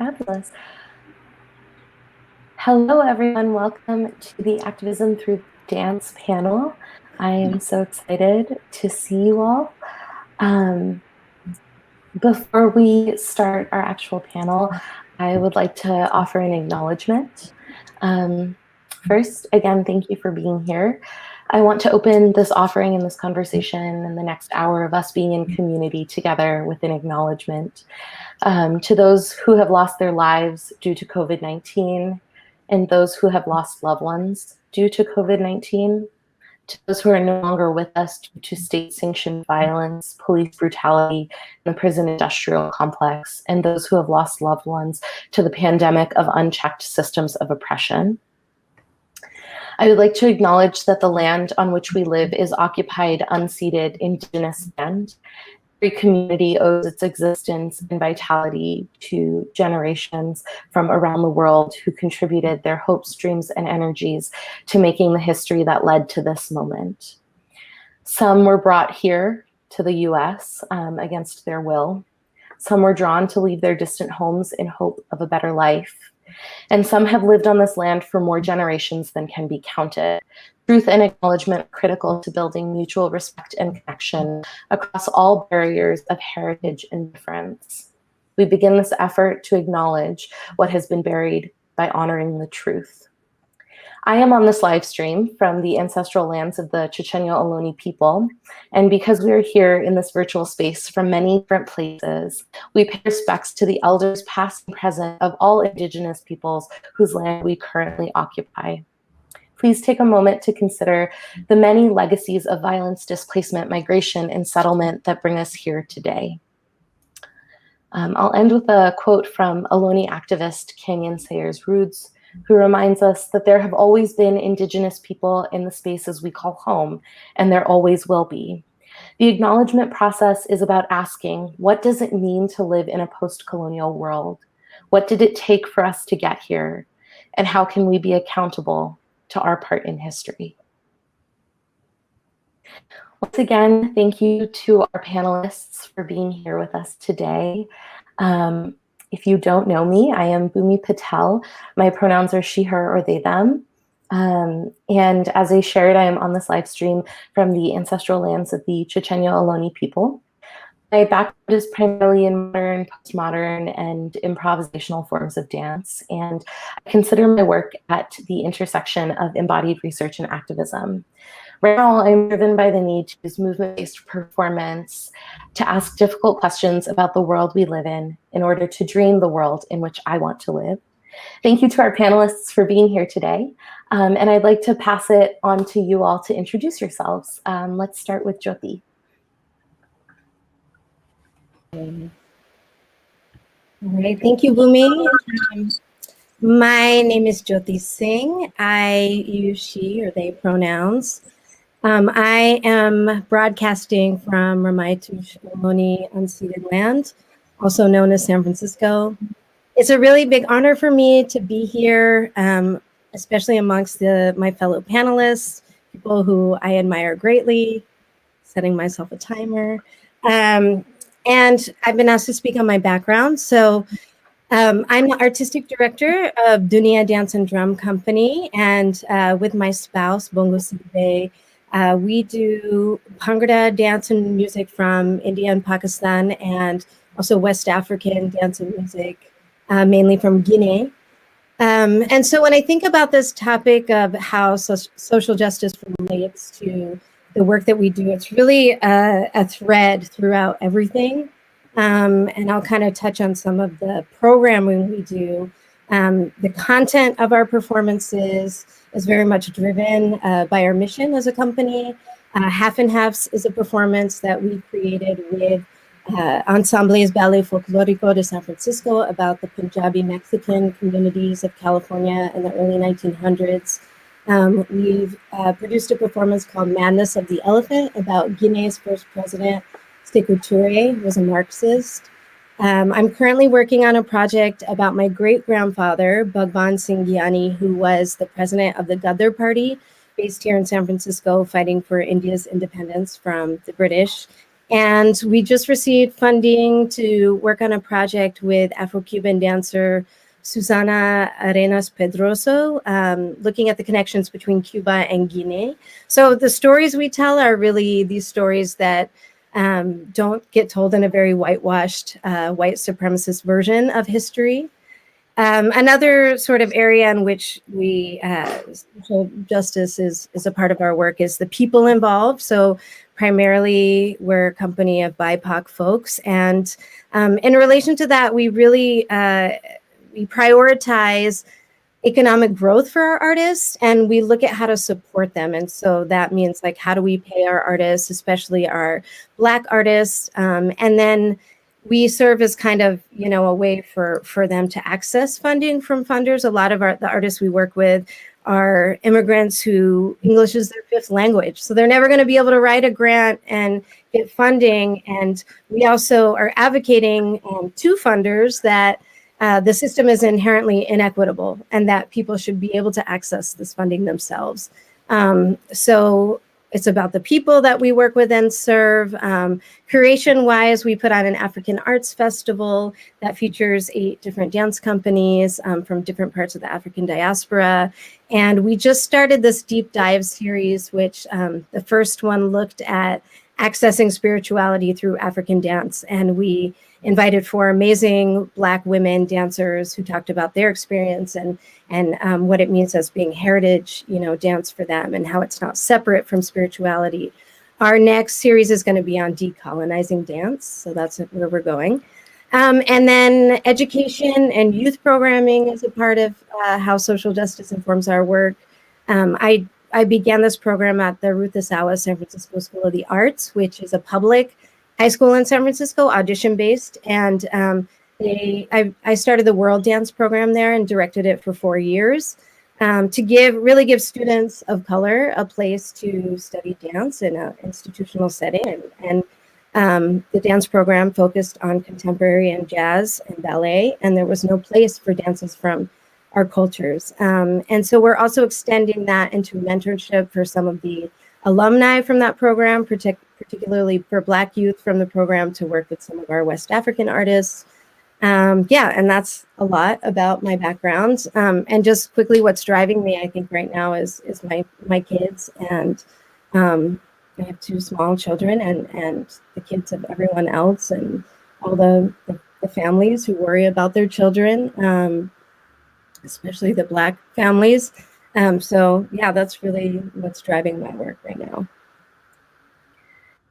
Fabulous. Hello, everyone. Welcome to the Activism Through Dance panel. I am so excited to see you all. Before we start our actual panel, I would like to offer an acknowledgement. First, again, thank you for being here. I want to open this offering and this conversation and the next hour of us being in community together with an acknowledgement to those who have lost their lives due to COVID-19 and those who have lost loved ones due to COVID-19, to those who are no longer with us due to state-sanctioned violence, police brutality, and the prison industrial complex, and those who have lost loved ones to the pandemic of unchecked systems of oppression. I would like to acknowledge that the land on which we live is occupied, unceded, indigenous land. Every community owes its existence and vitality to generations from around the world who contributed their hopes, dreams, and energies to making the history that led to this moment. Some were brought here to the US against their will. Some were drawn to leave their distant homes in hope of a better life. And some have lived on this land for more generations than can be counted. Truth and acknowledgement are critical to building mutual respect and connection across all barriers of heritage and difference. We begin this effort to acknowledge what has been buried by honoring the truth. I am on this live stream from the ancestral lands of the Chochenyo Ohlone people, and because we are here in this virtual space from many different places, we pay respects to the elders past and present of all Indigenous peoples whose land we currently occupy. Please take a moment to consider the many legacies of violence, displacement, migration, and settlement that bring us here today. I'll end with a quote from Ohlone activist Canyon Sayers Roods, who reminds us that there have always been Indigenous people in the spaces we call home, and there always will be. The acknowledgement process is about asking, what does it mean to live in a post-colonial world? What did it take for us to get here? And how can we be accountable to our part in history? Once again, thank you to our panelists for being here with us today. If you don't know me, I am Bhumi Patel. My pronouns are she, her, or they, them. And as I shared, I am on this live stream from the ancestral lands of the Chochenyo Ohlone people. My background is primarily in modern, postmodern, and improvisational forms of dance, and I consider my work at the intersection of embodied research and activism. Right now, I'm driven by the need to use movement-based performance to ask difficult questions about the world we live in order to dream the world in which I want to live. Thank you to our panelists for being here today. And I'd like to pass it on to you all to introduce yourselves. Let's start with Jyoti. All right, thank you, Bhumi. My name is Joti Singh. I use she or they pronouns. I am broadcasting from Ramaytush Ohlone unceded land, also known as San Francisco. It's a really big honor for me to be here, especially amongst my fellow panelists, people who I admire greatly, setting myself a timer. And I've been asked to speak on my background. So I'm the artistic director of Dunia Dance and Drum Company. And with my spouse, Bongo Sidibe, we do Bhangra dance and music from India and Pakistan, and also West African dance and music, mainly from Guinea. And so when I think about this topic of how social justice relates to the work that we do, it's really a thread throughout everything. And I'll kind of touch on some of the programming we do. The content of our performances is very much driven by our mission as a company. Half and Halves is a performance that we created with Ensembles Ballet Folklorico de San Francisco about the Punjabi Mexican communities of California in the early 1900s. We've produced a performance called Madness of the Elephant about Guinea's first president, Sékou Touré, who was a Marxist. I'm currently working on a project about my great-grandfather, Bhagwan Singh Gyani, who was the president of the Ghadar Party, based here in San Francisco, fighting for India's independence from the British. And we just received funding to work on a project with Afro-Cuban dancer Susana Arenas Pedroso, looking at the connections between Cuba and Guinea. So the stories we tell are really these stories that don't get told in a very whitewashed, white supremacist version of history. Another sort of area in which we social justice is a part of our work is the people involved. So primarily we're a company of BIPOC folks, and in relation to that, we really we prioritize economic growth for our artists, and we look at how to support them. And so that means like, how do we pay our artists, especially our Black artists, and then we serve as kind of, you know, a way for them to access funding from funders. A lot of the artists we work with are immigrants who English is their fifth language. So they're never going to be able to write a grant and get funding. And we also are advocating to funders that the system is inherently inequitable and that people should be able to access this funding themselves. So it's about the people that we work with and serve. Curation-wise, we put on an African Arts Festival that features 8 different dance companies from different parts of the African diaspora. And we just started this deep dive series, which the first one looked at accessing spirituality through African dance. And we invited 4 amazing Black women dancers who talked about their experience and what it means as being heritage, you know, dance for them, and how it's not separate from spirituality. Our next series is going to be on decolonizing dance, so that's where we're going. And then education and youth programming is a part of how social justice informs our work. I began this program at the Ruth Asawa San Francisco School of the Arts, which is a public high school in San Francisco, audition-based, and I started the World Dance program there and directed it for 4 years to really give students of color a place to study dance in an institutional setting. And the dance program focused on contemporary and jazz and ballet, and there was no place for dances from our cultures. And so we're also extending that into mentorship for some of the alumni from that program, particularly for Black youth from the program, to work with some of our West African artists. Yeah, and that's a lot about my background. And just quickly, what's driving me, I think right now is my kids, and I have 2 small children, and the kids of everyone else, and all the families who worry about their children, especially the Black families. So yeah, that's really what's driving my work right now.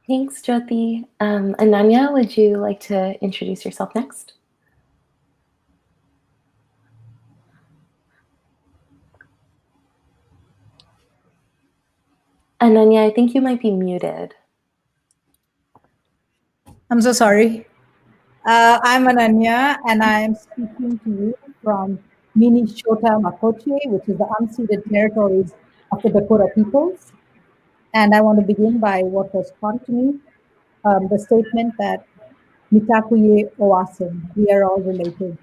Thanks, Jyoti. Ananya, would you like to introduce yourself next? Ananya, I think you might be muted. I'm so sorry. I'm Ananya, and I'm speaking to you from Minnesota Makoche, which is the unceded territories of the Dakota peoples. And I want to begin by what was taught to me, the statement that Mitakuye Owasin, we are all related.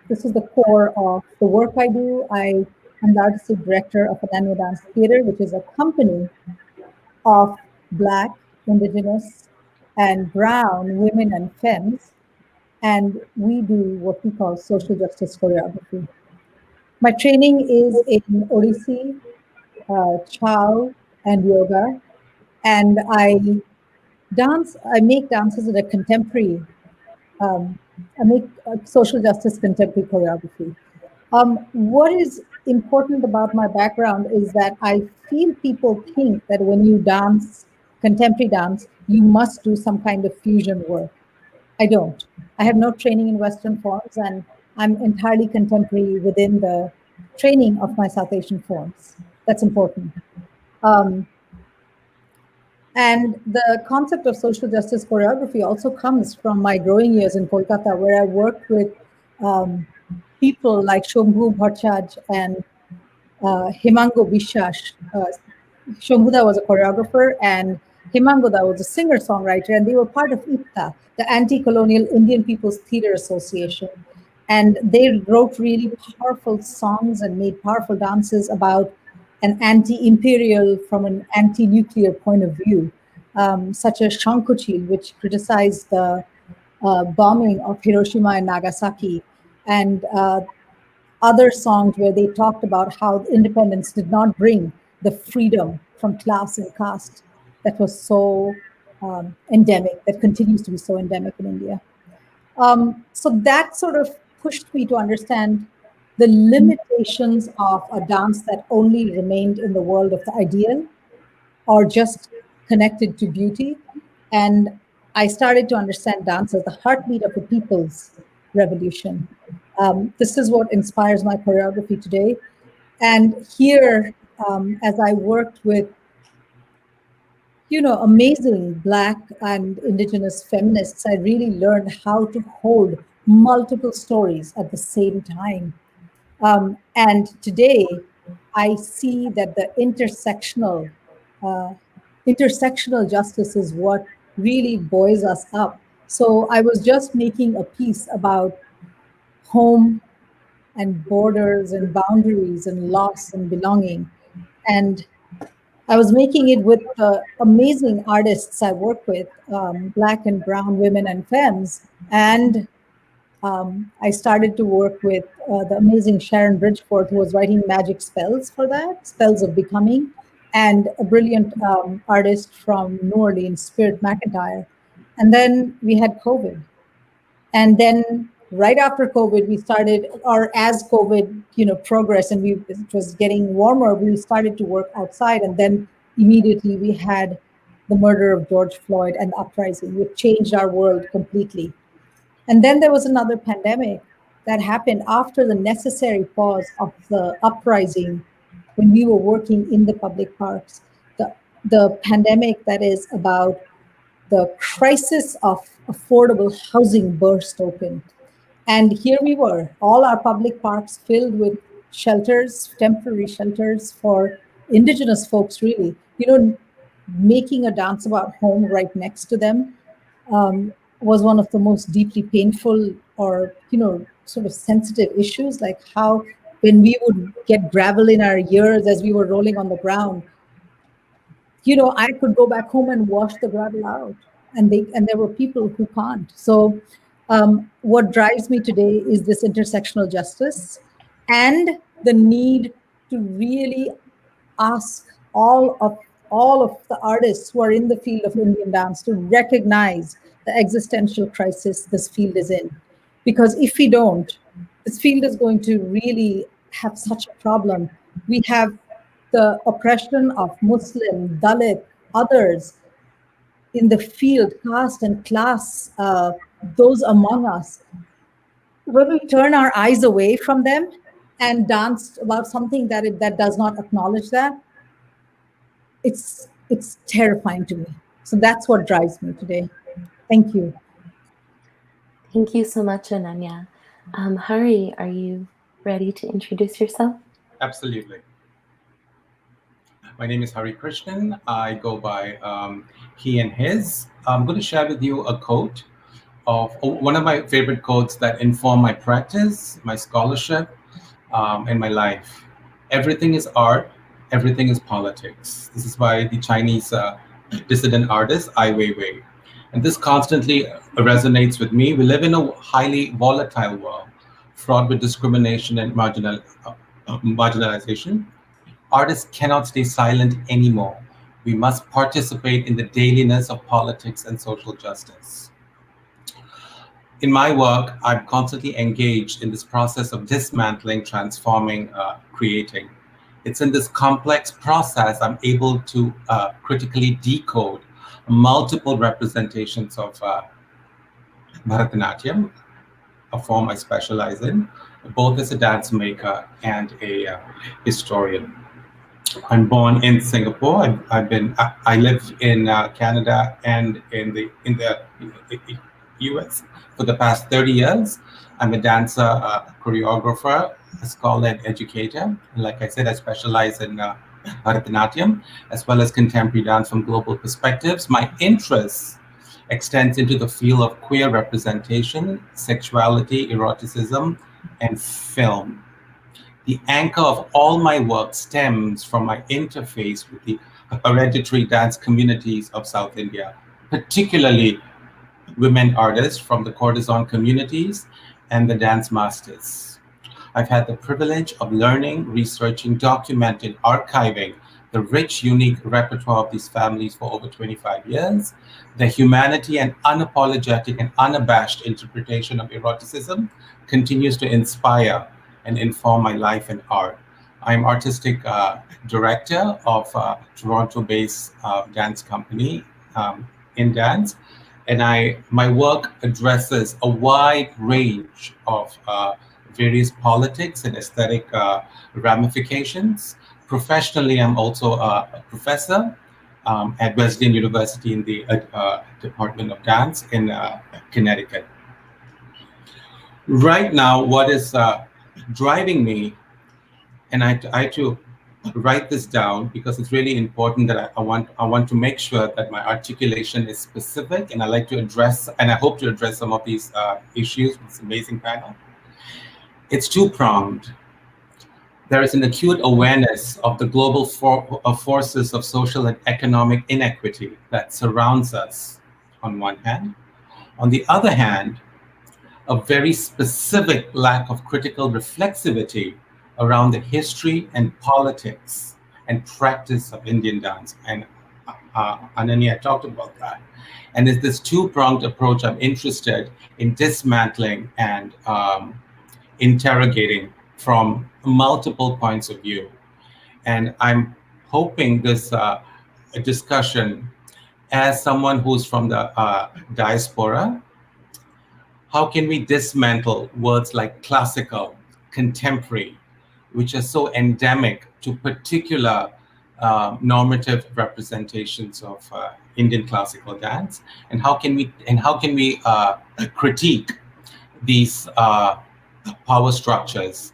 This is the core of the work I do. I am the artistic director of Ananya Dance Theater, which is a company of Black, Indigenous, and Brown women and femmes, and we do what we call social justice choreography. My training is in Odissi, Chow, and yoga, and I make dances at a contemporary, I make social justice contemporary choreography. What is important about my background is that I feel people think that when you dance contemporary dance, you must do some kind of fusion work. I don't. I have no training in Western forms, and I'm entirely contemporary within the training of my South Asian forms. That's important. And the concept of social justice choreography also comes from my growing years in Kolkata, where I worked with people like Shambhu Bhattacharya and Himango Biswas. Shambhuda was a choreographer, and Himangoda was a singer-songwriter, and they were part of IPTA, the Anti-Colonial Indian People's Theatre Association. And they wrote really powerful songs and made powerful dances about an anti-imperial from an anti-nuclear point of view. such as Shankuchi, which criticized the bombing of Hiroshima and Nagasaki, and other songs where they talked about how independence did not bring the freedom from class and caste that was so endemic, that continues to be so endemic in India. So that sort of pushed me to understand the limitations of a dance that only remained in the world of the ideal or just connected to beauty. And I started to understand dance as the heartbeat of a people's revolution. This is what inspires my choreography today. And here, as I worked with amazing Black and Indigenous feminists, I really learned how to hold multiple stories at the same time. And today, I see that the uh, intersectional justice is what really buoys us up. So I was just making a piece about home and borders and boundaries and loss and belonging. And I was making it with the amazing artists I work with, Black and brown women and femmes. And I started to work with the amazing Sharon Bridgeford, who was writing magic spells for that, spells of becoming, and a brilliant artist from New Orleans, Spirit McIntyre. And then we had COVID. And then right after COVID, we started, or as COVID, progressed and it was getting warmer, we started to work outside. And then immediately we had the murder of George Floyd and the uprising, which changed our world completely. And then there was another pandemic that happened after the necessary pause of the uprising when we were working in the public parks. The pandemic that is about the crisis of affordable housing burst open. And here we were, all our public parks filled with shelters, temporary shelters for Indigenous folks, really, making a dance about home right next to them was one of the most deeply painful or, sort of sensitive issues, like how when we would get gravel in our ears as we were rolling on the ground, I could go back home and wash the gravel out, and there were people who can't. So what drives me today is this intersectional justice and the need to really ask all of the artists who are in the field of Indian dance to recognize the existential crisis this field is in. Because if we don't, this field is going to really have such a problem. We have the oppression of Muslim, Dalit, others in the field, caste and class, those among us. When we turn our eyes away from them and dance about something that does not acknowledge that, it's terrifying to me. So that's what drives me today. Thank you. Thank you so much, Ananya. Hari, are you ready to introduce yourself? Absolutely. My name is Hari Krishnan. I go by he and his. I'm going to share with you a quote of one of my favorite quotes that inform my practice, my scholarship, and my life. Everything is art, everything is politics. This is by the Chinese dissident artist Ai Weiwei. And this constantly resonates with me. We live in a highly volatile world, fraught with discrimination and marginalization. Artists cannot stay silent anymore. We must participate in the dailiness of politics and social justice. In my work, I'm constantly engaged in this process of dismantling, transforming, creating. It's in this complex process I'm able to critically decode multiple representations of Bharatanatyam, a form I specialize in, both as a dance maker and a historian. I'm born in Singapore. I live in Canada and in the US for the past 30 years. I'm a dancer, choreographer, a scholar and educator. Like I said, I specialize in Bharatanatyam as well as contemporary dance from global perspectives. My interest extends into the field of queer representation, sexuality, eroticism, and film. The anchor of all my work stems from my interface with the hereditary dance communities of South India, particularly women artists from the courtesan communities and the dance masters. I've had the privilege of learning, researching, documenting, archiving the rich, unique repertoire of these families for over 25 years. The humanity and unapologetic and unabashed interpretation of eroticism continues to inspire and inform my life and art. I'm artistic director of a Toronto-based dance company in dance, and my work addresses a wide range of various politics and aesthetic ramifications. Professionally, I'm also a professor at Wesleyan University in the Department of Dance in Connecticut. Right now, what is driving me, and I had to write this down because it's really important that I want to make sure that my articulation is specific, and I like to address, and I hope to address some of these issues with this amazing panel. It's two-pronged. There is an acute awareness of the global forces of social and economic inequity that surrounds us on one hand. On the other hand, a very specific lack of critical reflexivity around the history and politics and practice of Indian dance. And Ananya talked about that. And it's this two-pronged approach I'm interested in dismantling and interrogating from multiple points of view. And I'm hoping this discussion, as someone who's from the diaspora, how can we dismantle words like classical, contemporary, which are so endemic to particular normative representations of Indian classical dance, and how can we critique these power structures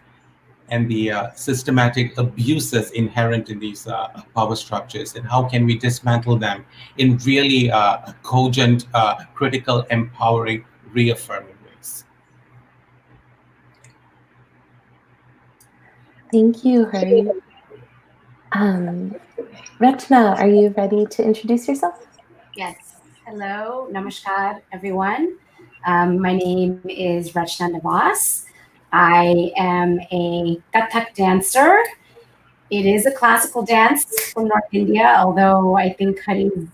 and the systematic abuses inherent in these power structures, and how can we dismantle them in really cogent, critical, empowering, reaffirming ways. Thank you, Hari. Rachna, are you ready to introduce yourself? Yes. Hello, namaskar, everyone. My name is Rachna Nivas. I am a Kathak dancer. It is a classical dance from North India, although I think Hari's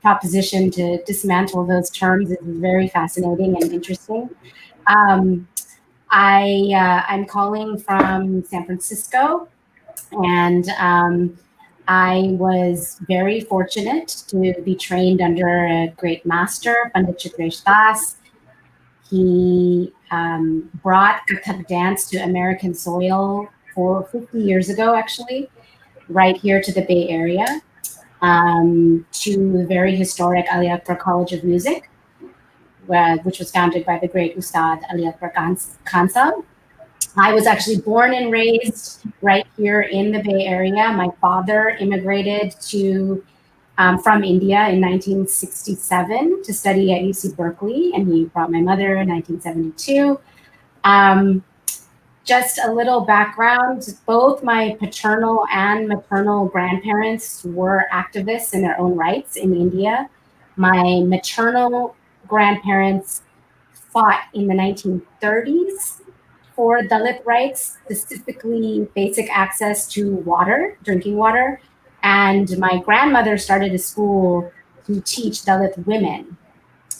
proposition to dismantle those terms is very fascinating and interesting. I'm calling from San Francisco, and I was very fortunate to be trained under a great master, Pandit Chitresh Das. He brought Kathak dance to American soil 50 years ago, actually, right here to the Bay Area, to the very historic Ali Akbar College of Music, which was founded by the great Ustad Ali Akbar Khan Sahab. I was actually born and raised right here in the Bay Area. My father immigrated from India in 1967 to study at UC Berkeley, and he brought my mother in 1972. Just a little background, both my paternal and maternal grandparents were activists in their own rights in India. My maternal grandparents fought in the 1930s for Dalit rights, specifically basic access to water, drinking water. And my grandmother started a school to teach Dalit women.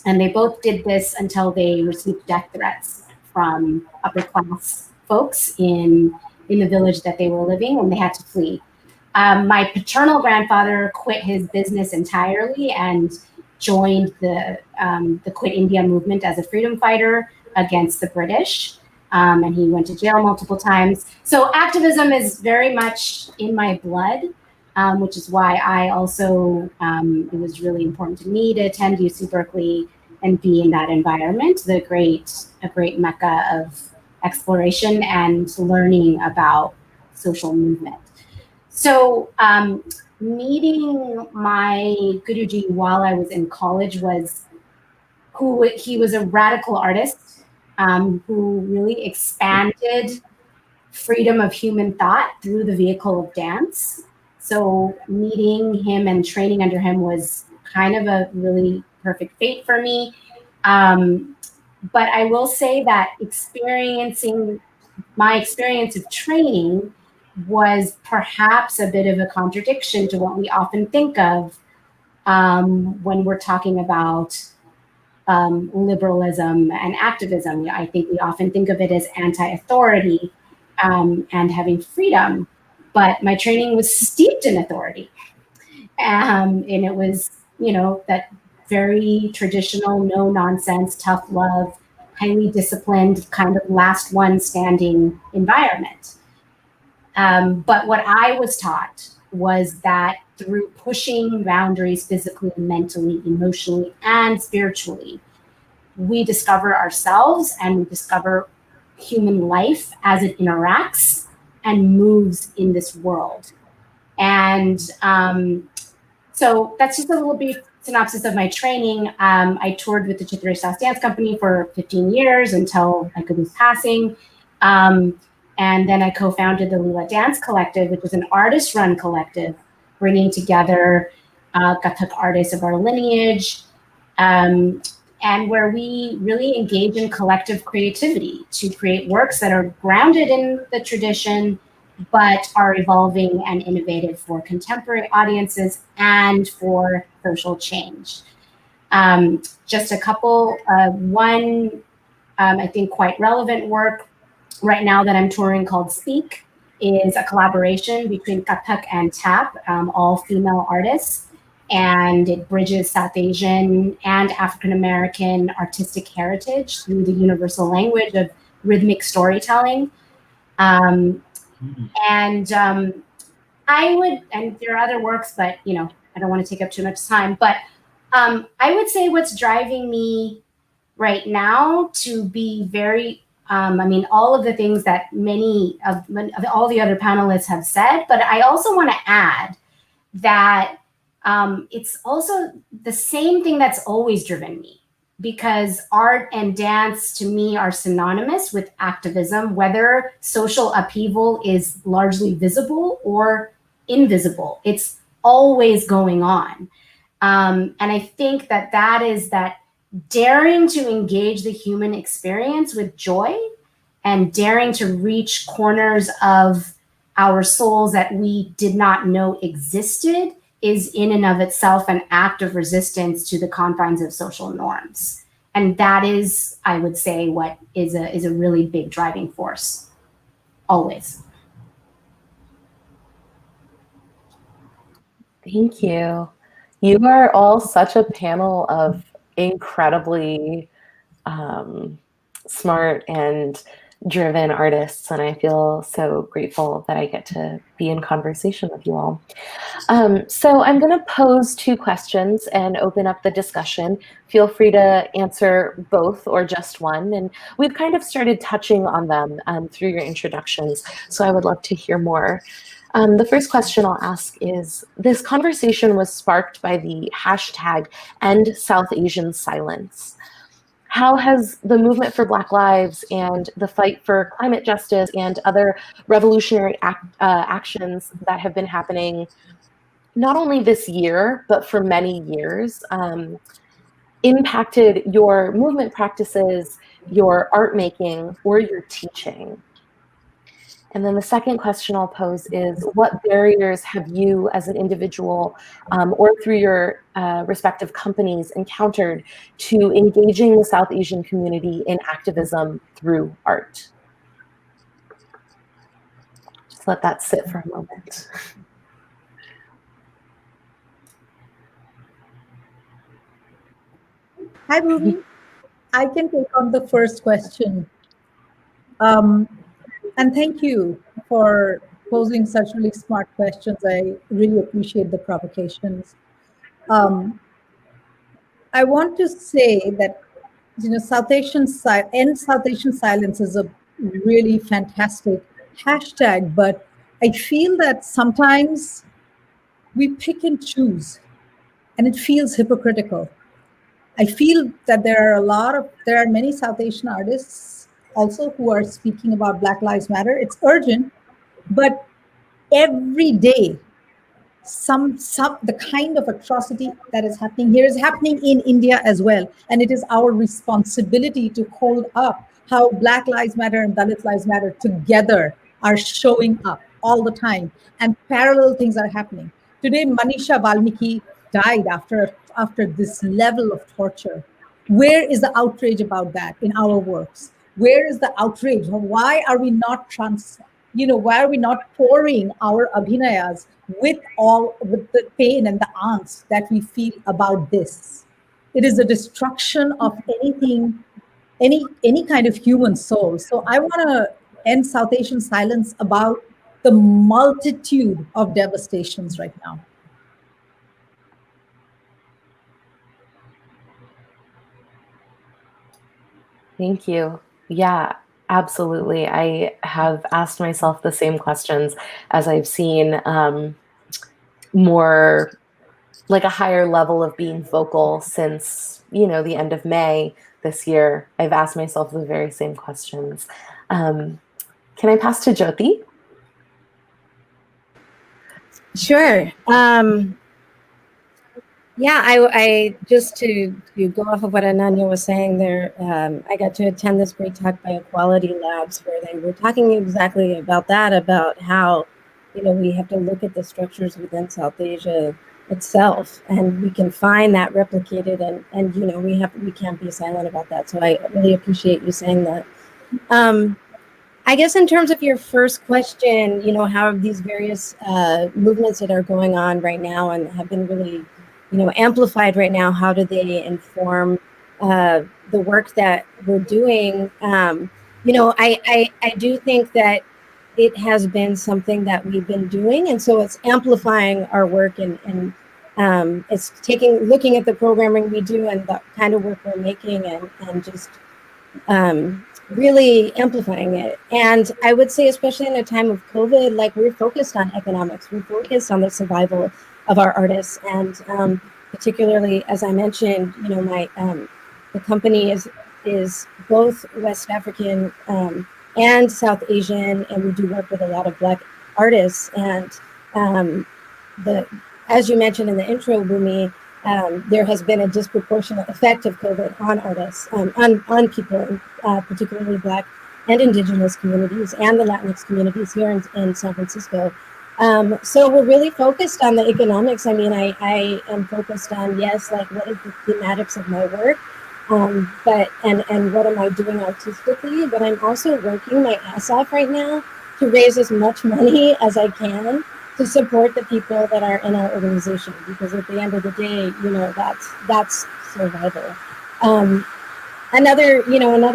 And they both did this until they received death threats from upper class folks in the village that they were living, and they had to flee. My paternal grandfather quit his business entirely and joined the Quit India movement as a freedom fighter against the British. And he went to jail multiple times. So activism is very much in my blood, which is why I also, it was really important to me to attend UC Berkeley and be in that environment, a great mecca of exploration and learning about social movement. So meeting my Guruji while I was in college he was a radical artist who really expanded freedom of human thought through the vehicle of dance. So meeting him and training under him was kind of a really perfect fate for me. But I will say that my experience of training was perhaps a bit of a contradiction to what we often think of when we're talking about liberalism and activism. I think we often think of it as anti-authority and having freedom, but my training was steeped in authority. And it was, that very traditional, no nonsense, tough love, highly disciplined, kind of last one standing environment. But what I was taught was that through pushing boundaries physically, mentally, emotionally, and spiritually, we discover ourselves and we discover human life as it interacts and moves in this world. And so that's just a little brief synopsis of my training. I toured with the Chitresh South Dance Company for 15 years until I could lose passing. And then I co-founded the Lula Dance Collective, which was an artist-run collective, bringing together Kathak artists of our lineage, and where we really engage in collective creativity to create works that are grounded in the tradition, but are evolving and innovative for contemporary audiences and for social change. Just a couple, one I think quite relevant work right now that I'm touring called Speak is a collaboration between Kathak and Tap, all female artists. And it bridges South Asian and African American artistic heritage through the universal language of rhythmic storytelling. And there are other works, but I don't want to take up too much time. But I would say what's driving me right now to be very, all of the things that many of all the other panelists have said, but I also want to add that it's also the same thing that's always driven me, because art and dance to me are synonymous with activism, whether social upheaval is largely visible or invisible. It's always going on. And I think that is that daring to engage the human experience with joy and daring to reach corners of our souls that we did not know existed is in and of itself an act of resistance to the confines of social norms. And that is, I would say, what is a really big driving force, always. Thank you. You are all such a panel of incredibly smart and driven artists, and I feel so grateful that I get to be in conversation with you all. So I'm going to pose two questions and open up the discussion. Feel free to answer both or just one, and we've kind of started touching on them through your introductions, so I would love to hear more. The first question I'll ask is, this conversation was sparked by the hashtag End South Asian Silence. How has the movement for Black Lives and the fight for climate justice and other revolutionary actions that have been happening not only this year, but for many years, impacted your movement practices, your art making, or your teaching? And then the second question I'll pose is, what barriers have you as an individual or through your respective companies encountered to engaging the South Asian community in activism through art? Just let that sit for a moment. Hi, Bhumi. I can take on the first question. And thank you for posing such really smart questions. I really appreciate the provocations. I want to say that, End South Asian Silence is a really fantastic hashtag, but I feel that sometimes we pick and choose, and it feels hypocritical. I feel that there are many South Asian artists also who are speaking about Black Lives Matter. It's urgent, but every day the kind of atrocity that is happening here is happening in India as well. And it is our responsibility to hold up how Black Lives Matter and Dalit Lives Matter together are showing up all the time. And parallel things are happening. Today, Manisha Valmiki died after this level of torture. Where is the outrage about that in our works? Where is the outrage? Why are we not why are we not pouring our abhinayas with the pain and the angst that we feel about this? It is the destruction of anything, any kind of human soul. So I want to end South Asian silence about the multitude of devastations right now. Thank you. Yeah, absolutely. I have asked myself the same questions as I've seen more like a higher level of being vocal since, the end of May this year. I've asked myself the very same questions. Can I pass to Jyoti? Sure. Yeah, I just to go off of what Ananya was saying there, I got to attend this great talk by Equality Labs where they were talking exactly about that, about how, we have to look at the structures within South Asia itself, and we can find that replicated, and we can't be silent about that. So I really appreciate you saying that. I guess in terms of your first question, how these various movements that are going on right now and have been really amplified right now, how do they inform the work that we're doing? I do think that it has been something that we've been doing, and so it's amplifying our work, and it's looking at the programming we do and the kind of work we're making, and just really amplifying it. And I would say, especially in a time of COVID, like, we're focused on economics, we're focused on the survival of our artists, and particularly, as I mentioned, my the company is both West African and South Asian, and we do work with a lot of Black artists. And as you mentioned in the intro, Bhumi, there has been a disproportionate effect of COVID on artists, on people, particularly Black and Indigenous communities and the Latinx communities here in San Francisco. So we're really focused on the economics. I mean, I am focused on, yes, like, what is the thematics of my work, but what am I doing artistically? But I'm also working my ass off right now to raise as much money as I can to support the people that are in our organization, because at the end of the day, that's survival. Another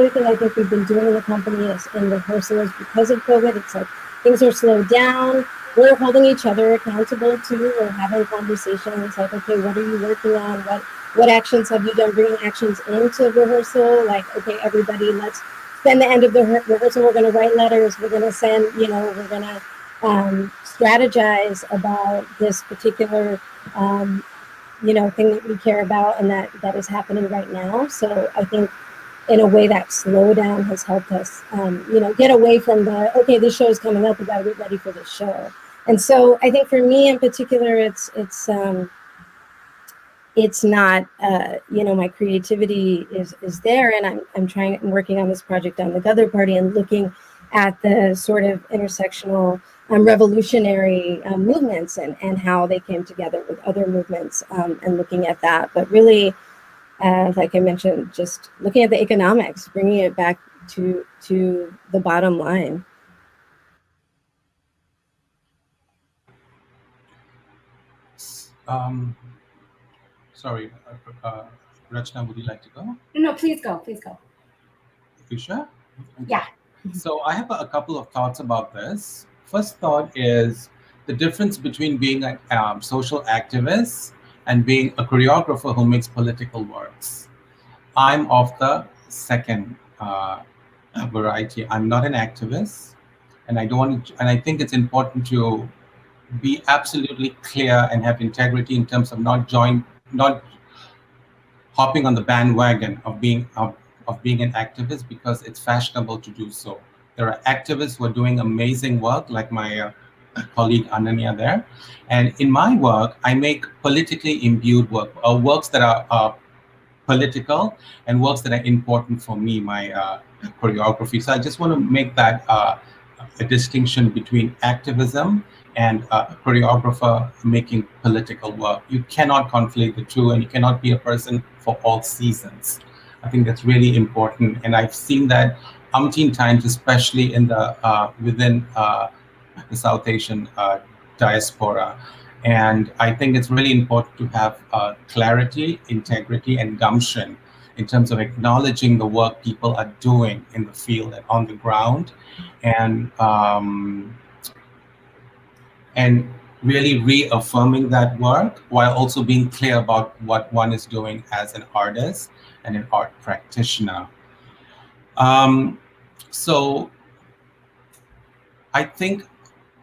thing I think we've been doing in the company is in rehearsals because of COVID. It's like things are slowed down. We're holding each other accountable too. We're having conversations like, okay, what are you working on? What actions have you done? Bringing actions into rehearsal. Like, okay, everybody, let's spend the end of the rehearsal. We're going to write letters. We're going to send, we're going to strategize about this particular, thing that we care about and that is happening right now. So I think in a way that slowdown has helped us, get away from okay, this show is coming up, we got to get ready for this show. And so I think for me in particular, it's not, my creativity is there, and I'm working on this project on the Gather Party and looking at the sort of intersectional revolutionary movements and how they came together with other movements, and looking at that. But really, like I mentioned, just looking at the economics, bringing it back to the bottom line. Sorry, Rachna, would you like to go? No, please go. Please go. You sure? Yeah. So I have a couple of thoughts about this. First thought is the difference between being a social activist and being a choreographer who makes political works. I'm of the second variety. I'm not an activist, and I don't want to, and I think it's important to be absolutely clear and have integrity in terms of not hopping on the bandwagon of being an activist because it's fashionable to do so. There are activists who are doing amazing work, like my colleague Ananya there. And in my work, I make politically imbued work, works that are political and works that are important for me, my choreography. So I just want to make that a distinction between activism and a choreographer making political work. You cannot conflate the two, and you cannot be a person for all seasons. I think that's really important, and I've seen that umpteen times, especially in the within the South Asian diaspora. And I think it's really important to have clarity, integrity, and gumption in terms of acknowledging the work people are doing in the field and on the ground, and really reaffirming that work while also being clear about what one is doing as an artist and an art practitioner. So I think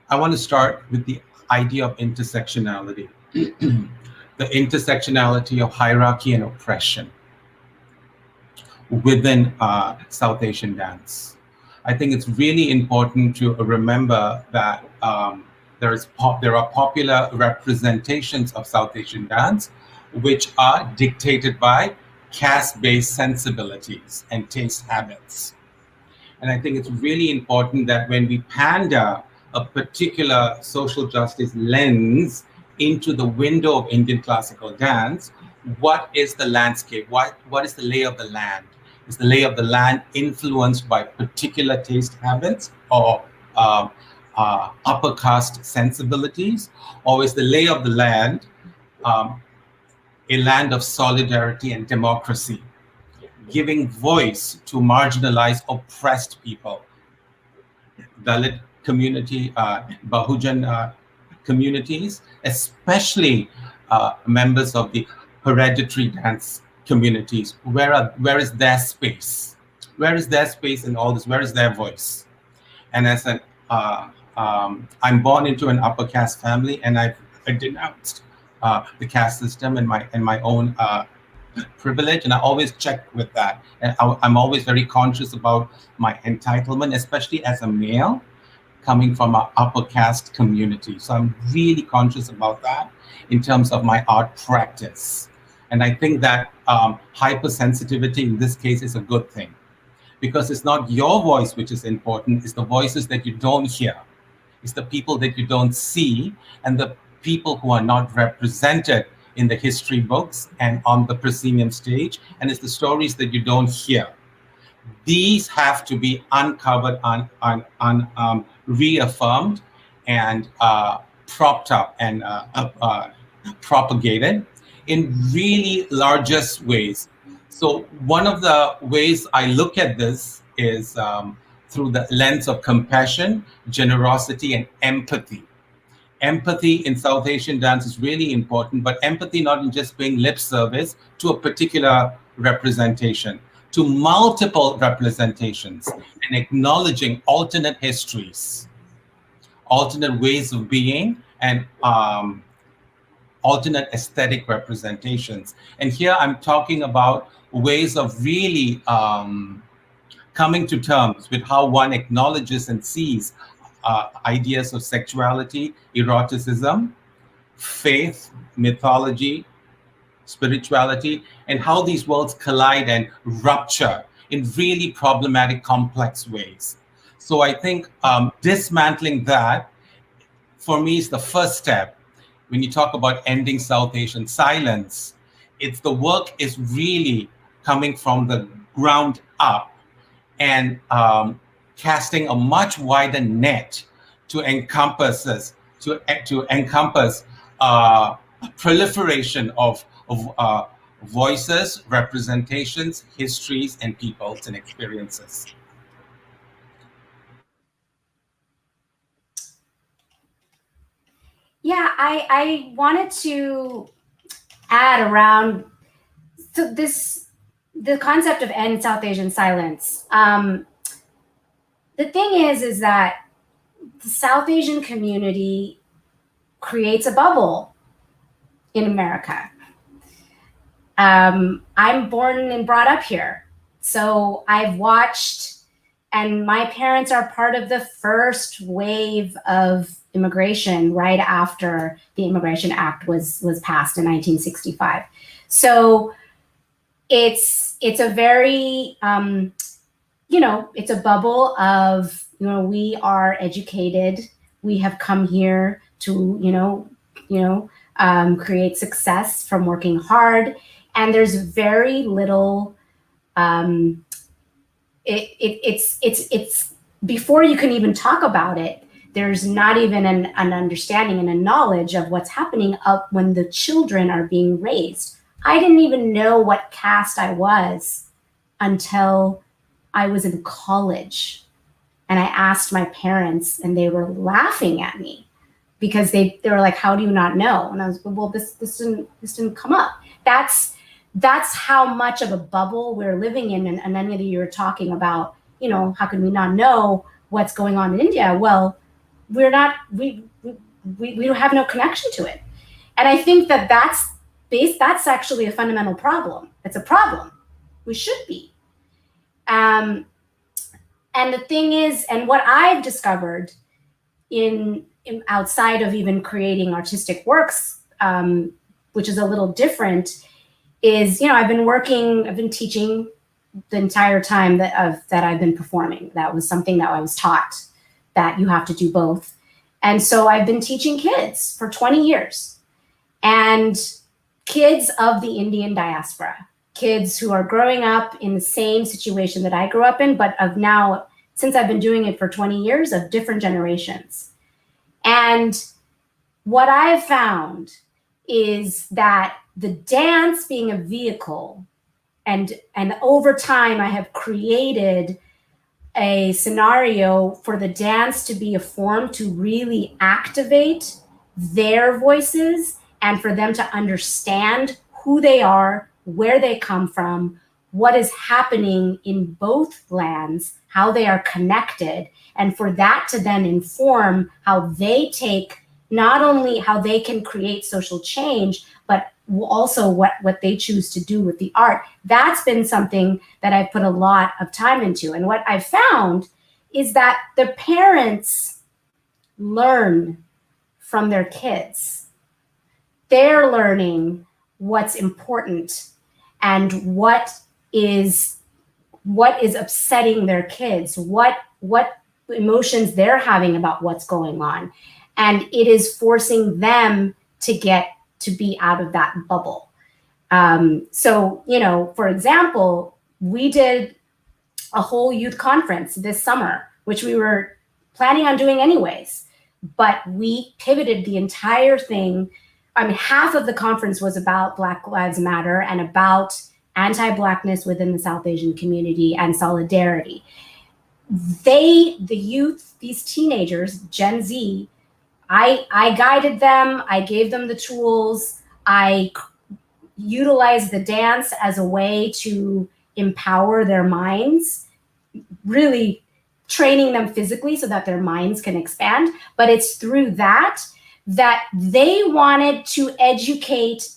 I want to start with the idea of intersectionality, the intersectionality of hierarchy and oppression within South Asian dance. I think it's really important to remember that there are popular representations of South Asian dance which are dictated by caste-based sensibilities and taste habits. And I think it's really important that when we pander a particular social justice lens into the window of Indian classical dance, what is the landscape? What is the lay of the land? Is the lay of the land influenced by particular taste habits or upper caste sensibilities? Or is the lay of the land a land of solidarity and democracy, giving voice to marginalized, oppressed people, Dalit community, Bahujan communities, especially members of the hereditary dance communities? Where is their space? Where is their space in all this? Where is their voice? And as an I'm born into an upper caste family, and I denounced the caste system and my own privilege, and I always check with that. And I'm always very conscious about my entitlement, especially as a male coming from an upper caste community. So I'm really conscious about that in terms of my art practice. And I think that hypersensitivity in this case is a good thing, because it's not your voice which is important, it's the voices that you don't hear. It's the people that you don't see, and the people who are not represented in the history books and on the proscenium stage, and it's the stories that you don't hear. These have to be uncovered, reaffirmed, and propped up and propagated in really largest ways. So one of the ways I look at this is through the lens of compassion, generosity, and empathy. Empathy in South Asian dance is really important, but empathy not in just paying lip service to a particular representation, to multiple representations, and acknowledging alternate histories, alternate ways of being, and alternate aesthetic representations. And here I'm talking about ways of really coming to terms with how one acknowledges and sees ideas of sexuality, eroticism, faith, mythology, spirituality, and how these worlds collide and rupture in really problematic, complex ways. So I think dismantling that, for me, is the first step. When you talk about ending South Asian silence, it's the work is really coming from the ground up and casting a much wider net to encompass proliferation of voices, representations, histories, and peoples and experiences. Yeah, I wanted to add around so the concept of end South Asian silence. The thing is that the South Asian community creates a bubble in America. I'm born and brought up here, so I've watched, and my parents are part of the first wave of immigration right after the Immigration Act was passed in 1965. So it's a very it's a bubble of, we are educated, we have come here to create success from working hard, and there's very little. It's before you can even talk about it, there's not even an understanding and a knowledge of what's happening up when the children are being raised. I didn't even know what caste I was until I was in college. And I asked my parents, and they were laughing at me because they were like, "How do you not know?" And I was, "Well, this didn't come up." That's how much of a bubble we're living in. And Ananya, you were talking about, how can we not know what's going on in India? Well, we don't have no connection to it. And I think that's actually a fundamental problem. It's a problem. We should be. And the thing is, and what I've discovered in outside of even creating artistic works, which is a little different, is, I've been teaching the entire time that I've been performing. That was something that I was taught, that you have to do both. And so I've been teaching kids for 20 years, and kids of the Indian diaspora, kids who are growing up in the same situation that I grew up in, but of now, since I've been doing it for 20 years, of different generations. And what I've found is that the dance being a vehicle, and over time I have created a scenario for the dance to be a form to really activate their voices and for them to understand who they are, where they come from, what is happening in both lands, how they are connected, and for that to then inform how they take, not only how they can create social change, but also what they choose to do with the art. That's been something that I've put a lot of time into. And what I've found is that the parents learn from their kids. They're learning what's important and what is upsetting their kids, what emotions they're having about what's going on. And it is forcing them to be out of that bubble. So, for example, we did a whole youth conference this summer, which we were planning on doing anyways, but we pivoted the entire thing. I mean, half of the conference was about Black Lives Matter and about anti-Blackness within the South Asian community and solidarity. The youth, these teenagers, Gen Z, I guided them, I gave them the tools, I utilized the dance as a way to empower their minds, really training them physically so that their minds can expand. But it's through that they wanted to educate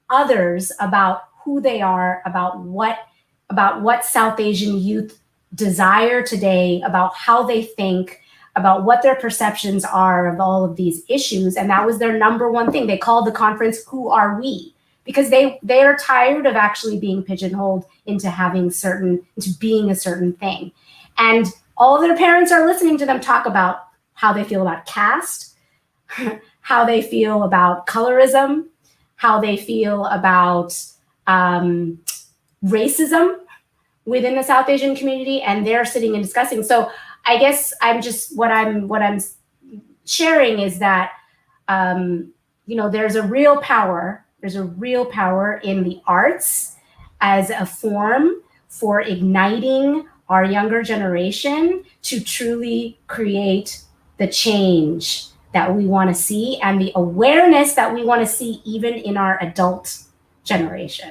others about who they are, about what South Asian youth desire today, about how they think, about what their perceptions are of all of these issues. And that was their number one thing. They called the conference "Who Are We?" Because they are tired of actually being pigeonholed into being a certain thing. And all their parents are listening to them talk about how they feel about caste, how they feel about colorism, how they feel about racism within the South Asian community, and they're sitting and discussing. So I guess what I'm sharing is that there's a real power in the arts as a form for igniting our younger generation to truly create the change that we want to see and the awareness that we want to see even in our adult generation.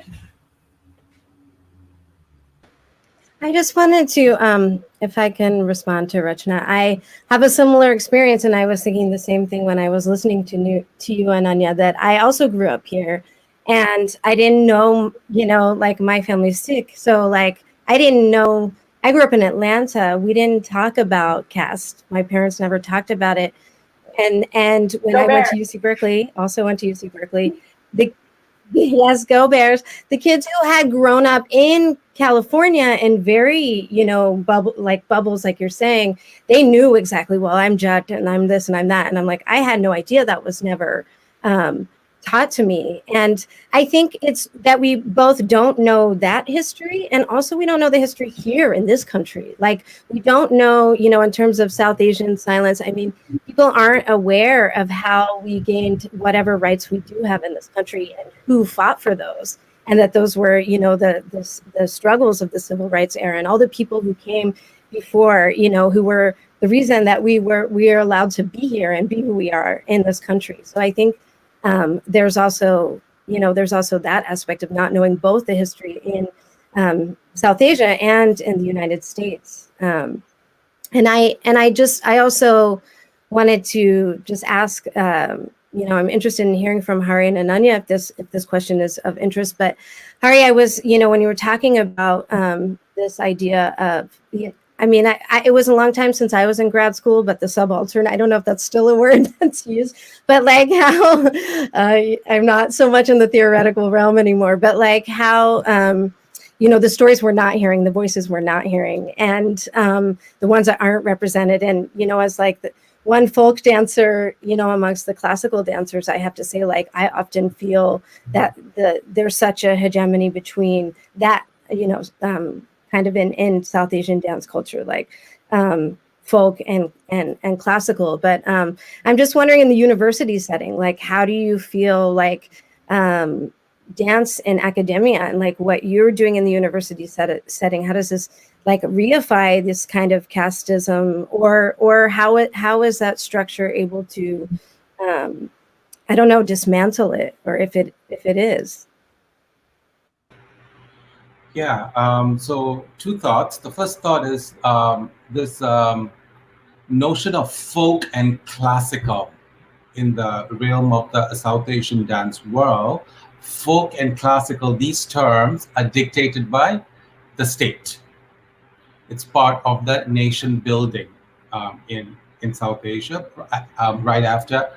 I just wanted to, if I can respond to Rachna, I have a similar experience, and I was thinking the same thing when I was listening to you, Ananya, that I also grew up here, and I didn't know, like my family's Sikh, so like I didn't know. I grew up in Atlanta. We didn't talk about caste. My parents never talked about it. And when Go I went to Bears. UC Berkeley, also went to UC Berkeley, yes, go Bears. The kids who had grown up in California and very, bubbles, like you're saying, they knew exactly, well, I'm Jet and I'm this and I'm that. And I'm like, I had no idea that was never taught to me. And I think it's that we both don't know that history. And also we don't know the history here in this country. Like we don't know, in terms of South Asian silence, I mean, people aren't aware of how we gained whatever rights we do have in this country and who fought for those. And that those were, the struggles of the civil rights era and all the people who came before, who were the reason that we are allowed to be here and be who we are in this country. So I think there's also that aspect of not knowing both the history in South Asia and in the United States. And I also wanted to just ask, I'm interested in hearing from Hari and Ananya if this question is of interest. But Hari, I was, when you were talking about this idea of, it was a long time since I was in grad school, but the subaltern, I don't know if that's still a word that's used, but like how, I'm not so much in the theoretical realm anymore, but like how, the stories we're not hearing, the voices we're not hearing, and the ones that aren't represented. And, as like one folk dancer, amongst the classical dancers, I have to say, like, I often feel that there's such a hegemony between that, kind of in South Asian dance culture, like folk and classical. But I'm just wondering, in the university setting, like, how do you feel like dance in academia and like what you're doing in the university setting, how does this like reify this kind of casteism, or how is that structure able to dismantle it, or if it is? Yeah, so two thoughts. The first thought is this notion of folk and classical in the realm of the South Asian dance world. Folk and classical, these terms are dictated by the state. It's part of the nation building in South Asia right after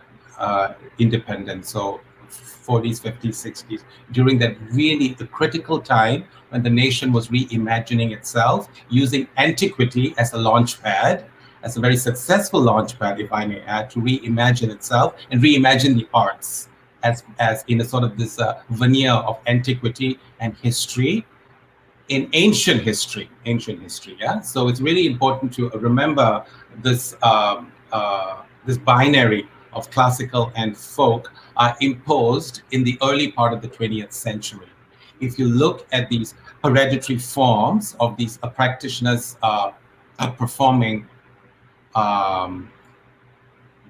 independence. So 40s, 50s, 60s, during that really the critical time when the nation was reimagining itself, using antiquity as a launch pad, as a very successful launch pad, if I may add, to reimagine itself and reimagine the arts as in a sort of this veneer of antiquity and history in ancient history. Yeah. So it's really important to remember this this binary of classical and folk are imposed in the early part of the 20th century. If you look at these hereditary forms of these practitioners performing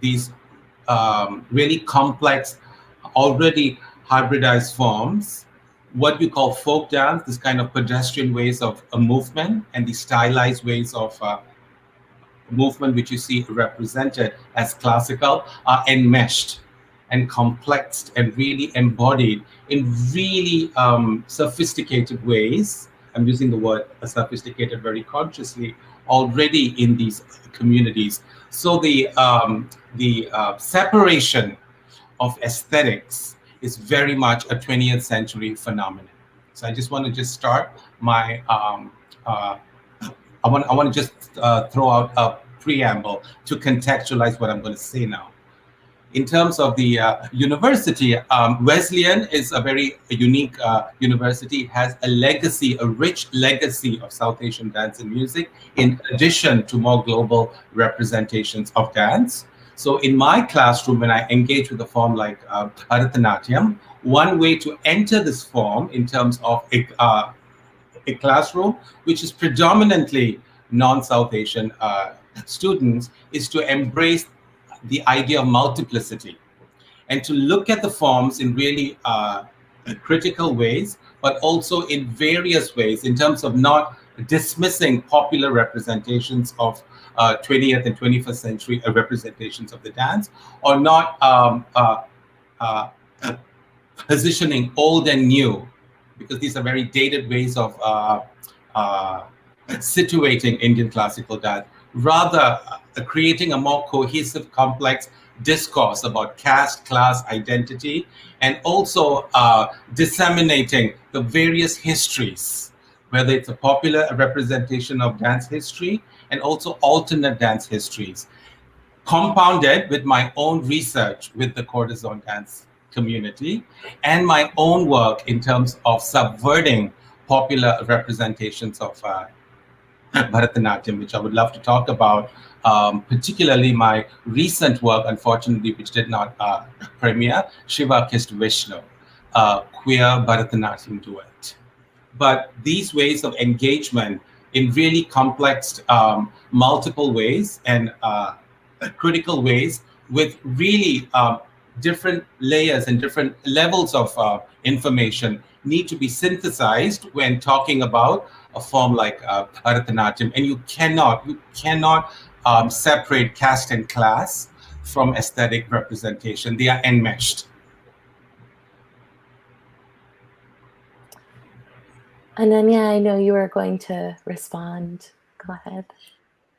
these really complex, already hybridized forms, what we call folk dance, this kind of pedestrian ways of a movement, and the stylized ways of movement, which you see represented as classical, are enmeshed and complexed and really embodied in really sophisticated ways. I'm using the word sophisticated very consciously already in these communities. So the separation of aesthetics is very much a 20th century phenomenon. So I just want to just start my I want to just throw out a preamble to contextualize what I'm going to say now. In terms of the university, Wesleyan is a very unique university. It has a legacy, a rich legacy of South Asian dance and music, in addition to more global representations of dance. So in my classroom, when I engage with a form like Bharatanatyam, one way to enter this form in terms of a classroom, which is predominantly non-South Asian students, is to embrace the idea of multiplicity and to look at the forms in really critical ways, but also in various ways in terms of not dismissing popular representations of 20th and 21st century representations of the dance, or not positioning old and new, because these are very dated ways of situating Indian classical dance. rather creating a more cohesive, complex discourse about caste, class, identity, and also disseminating the various histories, whether it's a popular representation of dance history and also alternate dance histories, compounded with my own research with the courtesan dance community and my own work in terms of subverting popular representations of Bharatanatyam, which I would love to talk about, particularly my recent work, unfortunately, which did not premiere, Shiva Kissed Vishnu, queer Bharatanatyam duet. But these ways of engagement in really complex, multiple ways and critical ways with really different layers and different levels of information need to be synthesized when talking about a form like Bharatanatyam. And you cannot separate caste and class from aesthetic representation. They are enmeshed. Ananya, I know you were going to respond. Go ahead.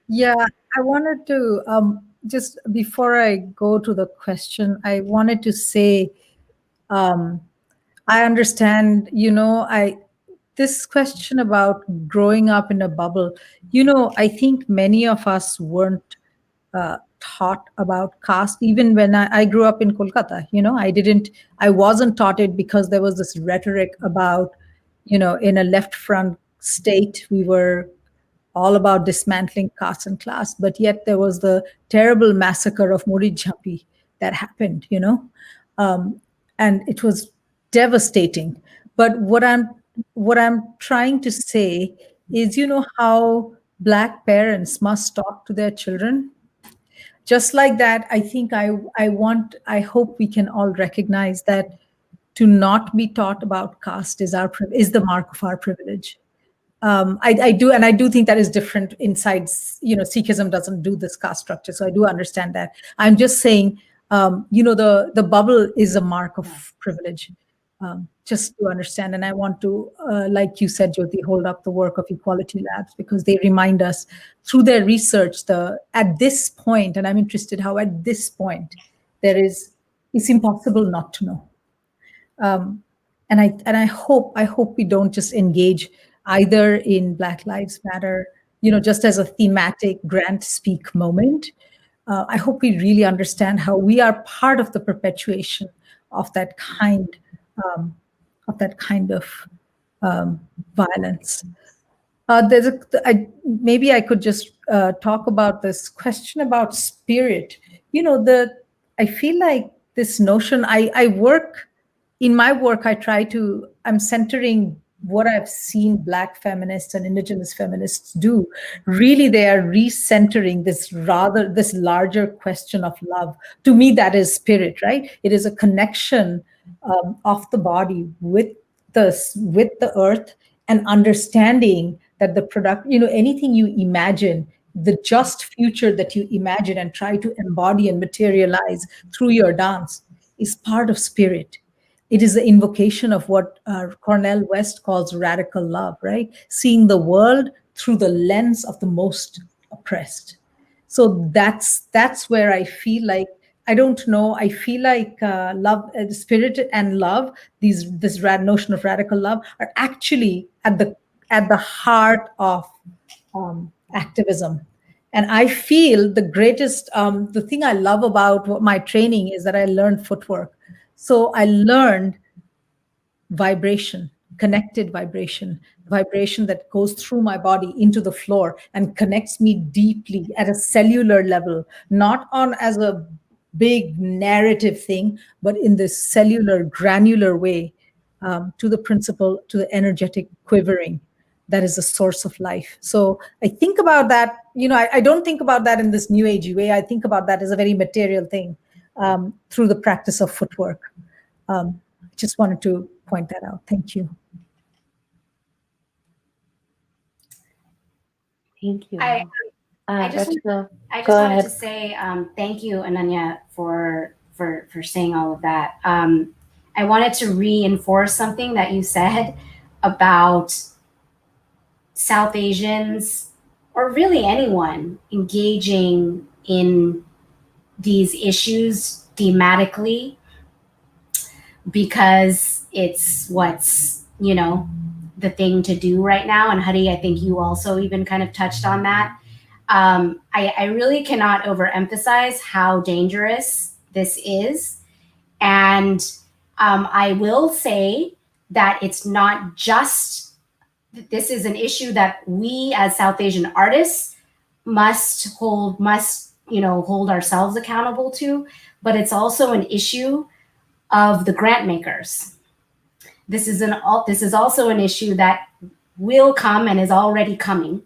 Yeah, I wanted to, just before I go to the question, I wanted to say, I understand, this question about growing up in a bubble, I think many of us weren't taught about caste. Even when I grew up in Kolkata, I wasn't taught it because there was this rhetoric about, in a left front state, we were all about dismantling caste and class, but yet there was the terrible massacre of Muridjhampi that happened, and it was devastating. But what I'm trying to say is, how Black parents must talk to their children. Just like that, I think I hope we can all recognize that to not be taught about caste is the mark of our privilege. I do think that is different inside. Sikhism doesn't do this caste structure, so I do understand that. I'm just saying, the bubble is a mark of privilege, just to understand. And I want to, like you said, Jyoti, hold up the work of Equality Labs because they remind us through their research at this point, and I'm interested how at this point it's impossible not to know. And I hope we don't just engage either in Black Lives Matter, just as a thematic grant speak moment. I hope we really understand how we are part of the perpetuation of that kind of violence. Maybe I could just talk about this question about spirit. I feel like this notion. In my work, I'm centering what I've seen Black feminists and Indigenous feminists do. Really, they are recentering this larger question of love. To me, that is spirit, right? It is a connection of the body with the earth, and understanding that the product, anything you imagine, the just future that you imagine and try to embody and materialize through your dance is part of spirit. It is the invocation of what Cornel West calls radical love, right? Seeing the world through the lens of the most oppressed. So that's where I feel like, I don't know, I feel like love, spirit and love, this notion of radical love are actually at the heart of activism. And I feel the greatest, the thing I love about my training is that I learned footwork. So I learned vibration, connected vibration that goes through my body into the floor and connects me deeply at a cellular level, not on as a big narrative thing, but in this cellular, granular way, to the principle, to the energetic quivering that is the source of life. So I think about that, I don't think about that in this new agey way. I think about that as a very material thing. Through the practice of footwork. Just wanted to point that out. Thank you. Thank you. I just wanted to say thank you, Ananya, for saying all of that. I wanted to reinforce something that you said about South Asians, or really anyone engaging in these issues thematically, because it's what's, the thing to do right now. And Hadi, I think you also even kind of touched on that. I really cannot overemphasize how dangerous this is. And I will say that it's not just, this is an issue that we as South Asian artists must hold ourselves accountable to, but it's also an issue of the grant makers. This is also an issue that will come and is already coming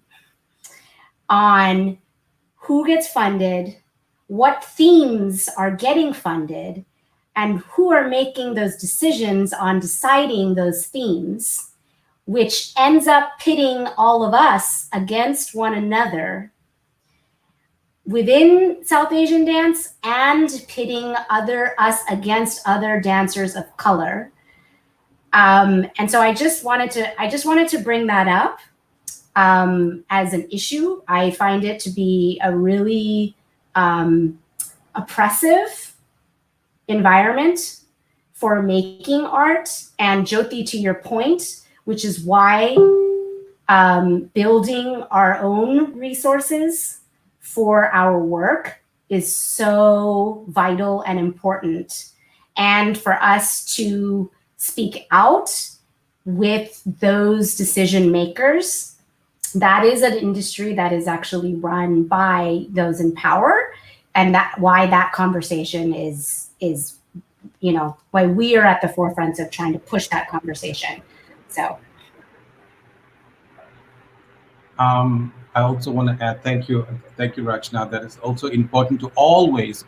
on who gets funded, what themes are getting funded, and who are making those decisions on deciding those themes, which ends up pitting all of us against one another within South Asian dance and pitting us against other dancers of color. And so I just wanted to bring that up as an issue. I find it to be a really oppressive environment for making art. And Jyoti, to your point, which is why building our own resources for our work is so vital and important. And for us to speak out with those decision makers, that is an industry that is actually run by those in power. And that why that conversation is why we are at the forefront of trying to push that conversation. So I also want to add, thank you, Rachna. That it's also important to always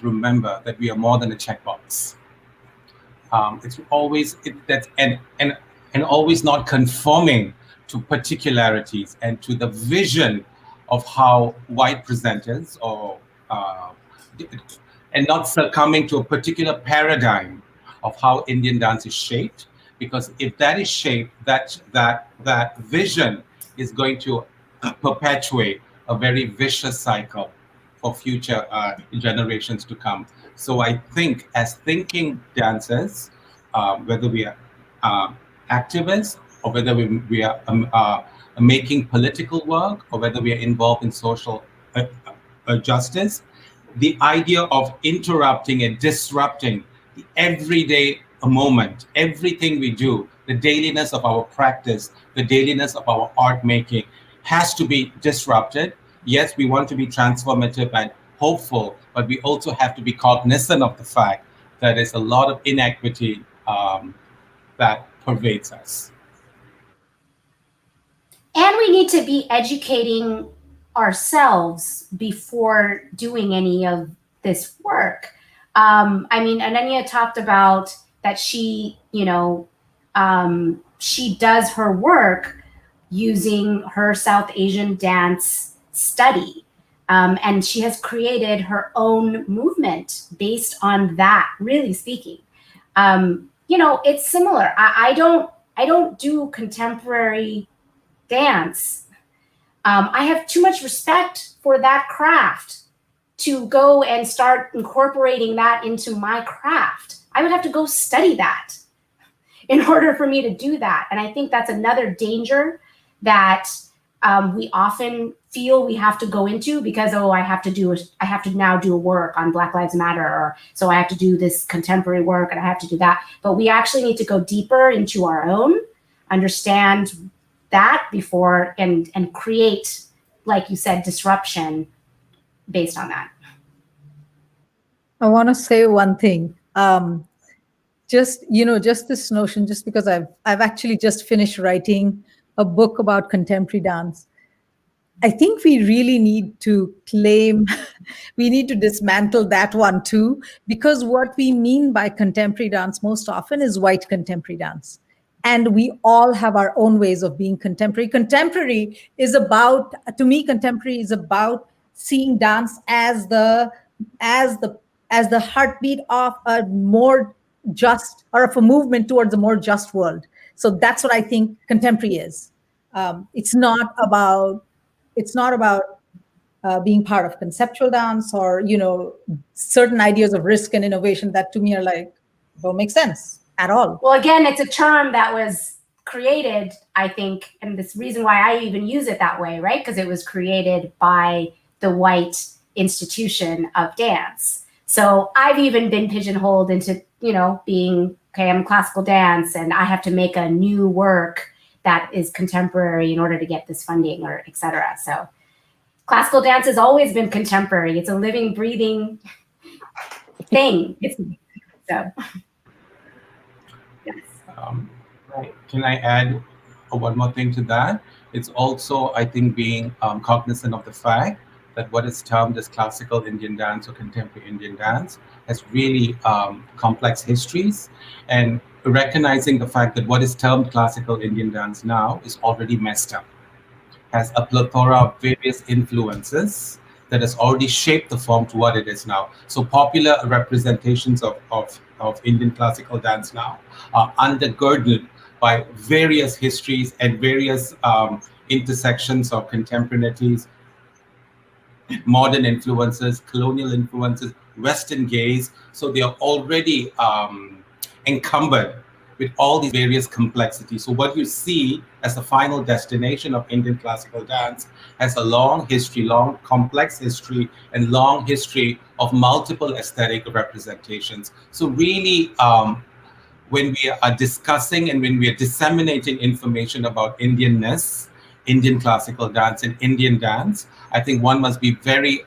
remember that we are more than a checkbox. It's always and always not conforming to particularities and to the vision of how white presenters and not succumbing to a particular paradigm of how Indian dance is shaped. Because if that is shaped, that vision is going to perpetuate a very vicious cycle for future generations to come. So I think as thinking dancers, whether we are activists or whether we are making political work or whether we are involved in social justice, the idea of interrupting and disrupting the everyday moment, everything we do, the dailiness of our practice, the dailiness of our art making has to be disrupted. Yes, we want to be transformative and hopeful, but we also have to be cognizant of the fact that there's a lot of inequity that pervades us. And we need to be educating ourselves before doing any of this work. Ananya talked about that she does her work using her South Asian dance study. And she has created her own movement based on that, really speaking. It's similar. I don't do contemporary dance. I have too much respect for that craft to go and start incorporating that into my craft. I would have to go study that in order for me to do that. And I think that's another danger that we often feel we have to go into because, I have to now do work on Black Lives Matter, or so I have to do this contemporary work and I have to do that. But we actually need to go deeper into our own, understand that before and create, like you said, disruption based on that. I want to say one thing. Just this notion, just because I've actually just finished writing a book about contemporary dance. I think we really need to we need to dismantle that one too, because what we mean by contemporary dance most often is white contemporary dance. And we all have our own ways of being contemporary. Contemporary is about seeing dance as the heartbeat of a more just, or of a movement towards a more just world. So that's what I think contemporary is. It's not about it's not about being part of conceptual dance or, certain ideas of risk and innovation that to me are like, don't make sense at all. Well, again, it's a term that was created, I think, and this reason why I even use it that way, right? Because it was created by the white institution of dance. So I've even been pigeonholed into, being, okay, I'm classical dance and I have to make a new work that is contemporary in order to get this funding or et cetera. So classical dance has always been contemporary. It's a living, breathing thing. So. Right. Can I add one more thing to that? It's also, I think, being cognizant of the fact that what is termed as classical Indian dance or contemporary Indian dance has really complex histories, and recognizing the fact that what is termed classical Indian dance now is already messed up, has a plethora of various influences that has already shaped the form to what it is now. So popular representations of Indian classical dance now are undergirded by various histories and various intersections of contemporaneities, modern influences, colonial influences, Western gaze. So they are already encumbered with all these various complexities. So what you see as the final destination of Indian classical dance has a long history, long complex history, and long history of multiple aesthetic representations. So really, when we are discussing and when we are disseminating information about Indianness, Indian classical dance and Indian dance, I think one must be very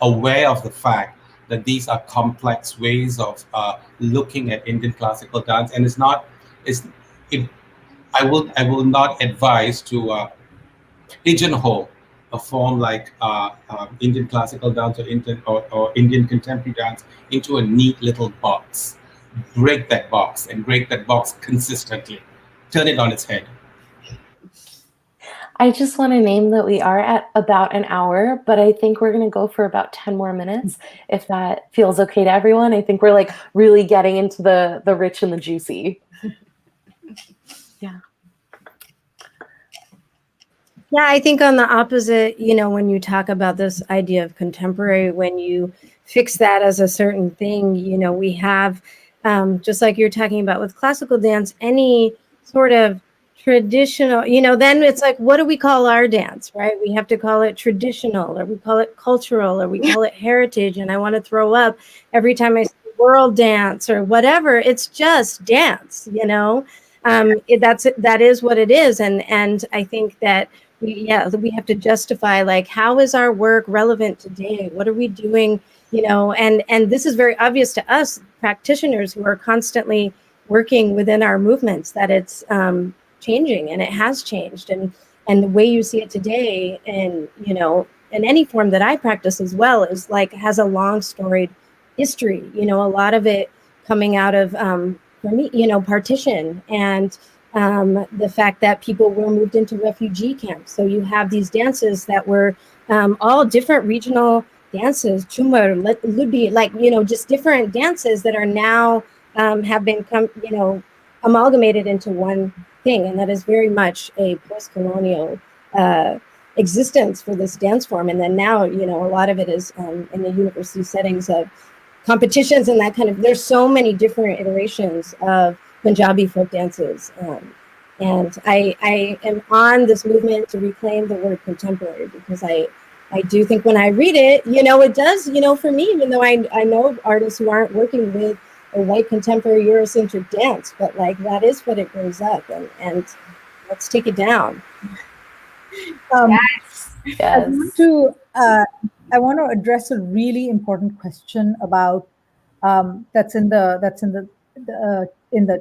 aware of the fact that these are complex ways of looking at Indian classical dance, and I will not advise to pigeonhole a form like Indian classical dance or Indian contemporary dance into a neat little box. Break that box and break that box consistently. Turn it on its head. I just want to name that we are at about an hour, but I think we're going to go for about 10 more minutes, if that feels okay to everyone. I think we're like really getting into the rich and the juicy. Yeah. Yeah, I think on the opposite, when you talk about this idea of contemporary, when you fix that as a certain thing, we have, just like you're talking about with classical dance, any sort of traditional, then it's like, what do we call our dance, right? We have to call it traditional, or we call it cultural, or we call it heritage. And I want to throw up every time I say world dance or whatever. It's just dance, that is what it is. And I think that we have to justify, like, how is our work relevant today? What are we doing? And this is very obvious to us practitioners who are constantly working within our movements, that it's changing, and it has changed. And the way you see it today, and in any form that I practice as well, is like has a long storied history. A lot of it coming out of for me, partition, and the fact that people were moved into refugee camps. So you have these dances that were all different regional dances, chumar, ludi, like, just different dances that are now have been amalgamated into one thing. And that is very much a post-colonial existence for this dance form. And then now, a lot of it is in the university settings of competitions and that kind of, there's so many different iterations of Punjabi folk dances. And I am on this movement to reclaim the word contemporary, because I do think when I read it, it does, for me, even though I know artists who aren't working with a white contemporary Eurocentric dance, but like that is what it brings up, and let's take it down. Yes. I want to address a really important question about that's in the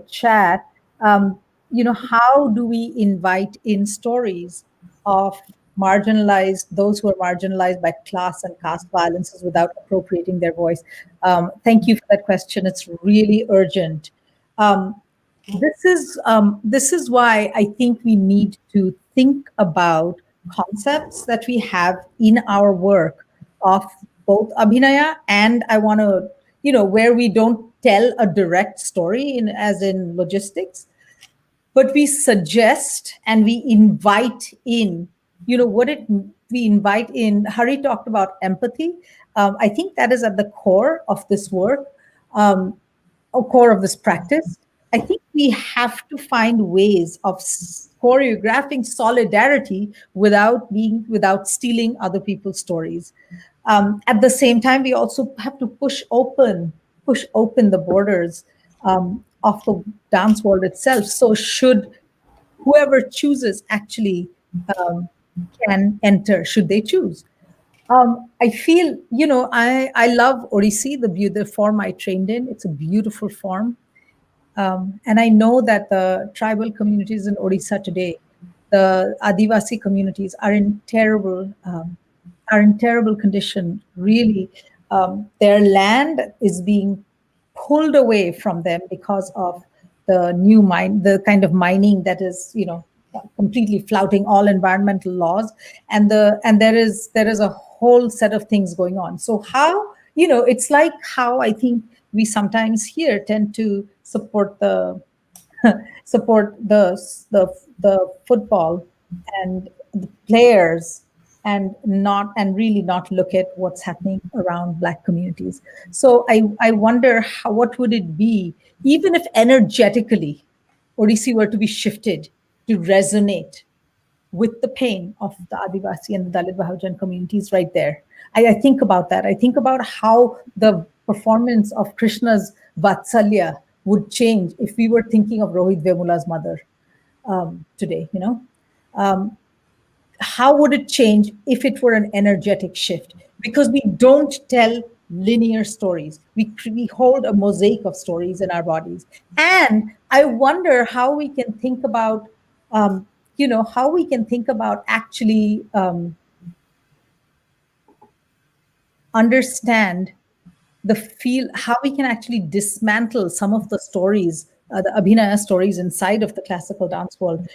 chat. How do we invite in stories of those who are marginalized by class and caste violences without appropriating their voice? Thank you for that question. It's really urgent. This is why I think we need to think about concepts that we have in our work of both abhinaya and I want to, where we don't tell a direct story as in logistics, but we suggest and we invite in we invite in. Hari talked about empathy. I think that is at the core of this work, core of this practice. I think we have to find ways of choreographing solidarity without stealing other people's stories. At the same time, we also have to push open the borders of the dance world itself. So should whoever chooses actually um, can enter, should they choose. I feel, I love Odissi, the form I trained in. It's a beautiful form. And I know that the tribal communities in Odisha today, the Adivasi communities, are in terrible condition. Really, their land is being pulled away from them because of the kind of mining that is, completely flouting all environmental laws, and there is a whole set of things going on. So how, it's like how I think we sometimes here tend to support the support the football and the players, and really not look at what's happening around Black communities. So I wonder what would it be, even if energetically Odissi were to be shifted to resonate with the pain of the Adivasi and the Dalit Bahujan communities right there. I think about that. I think about how the performance of Krishna's Vatsalya would change if we were thinking of Rohit Vemula's mother today, how would it change if it were an energetic shift? Because we don't tell linear stories. We hold a mosaic of stories in our bodies. And I wonder how we can think about, actually understand how we can actually dismantle some of the stories, the Abhinaya stories inside of the classical dance world,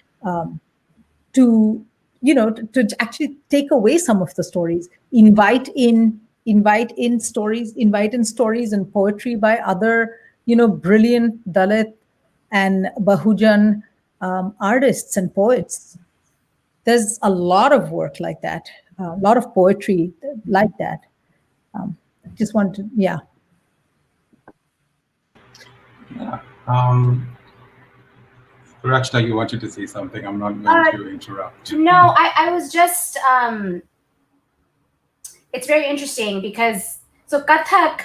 to to actually take away some of the stories, invite in stories and poetry by other brilliant Dalit and Bahujan artists and poets. There's a lot of work like that, a lot of poetry like that. Just want to, yeah. Yeah. Rachna, you wanted to say something. I'm not going to interrupt. No, I was just, it's very interesting because, so Kathak,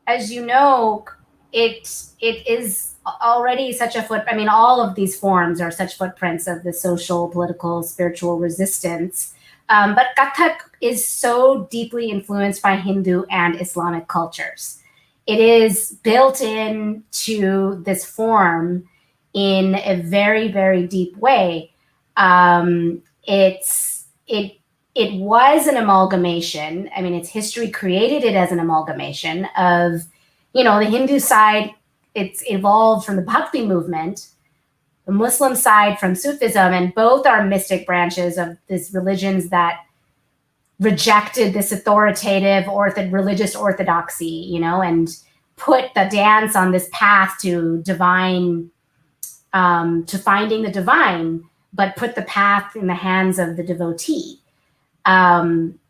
as you know, it is already such a I mean, all of these forms are such footprints of the social, political, spiritual resistance. But Kathak is so deeply influenced by Hindu and Islamic cultures. It is built into this form in a very, very deep way. It was an amalgamation. I mean, its history created it as an amalgamation of, the Hindu side, it's evolved from the Bhakti movement, the Muslim side from Sufism, and both are mystic branches of these religions that rejected this authoritative religious orthodoxy, and put the dance on this path to divine, to finding the divine, but put the path in the hands of the devotee.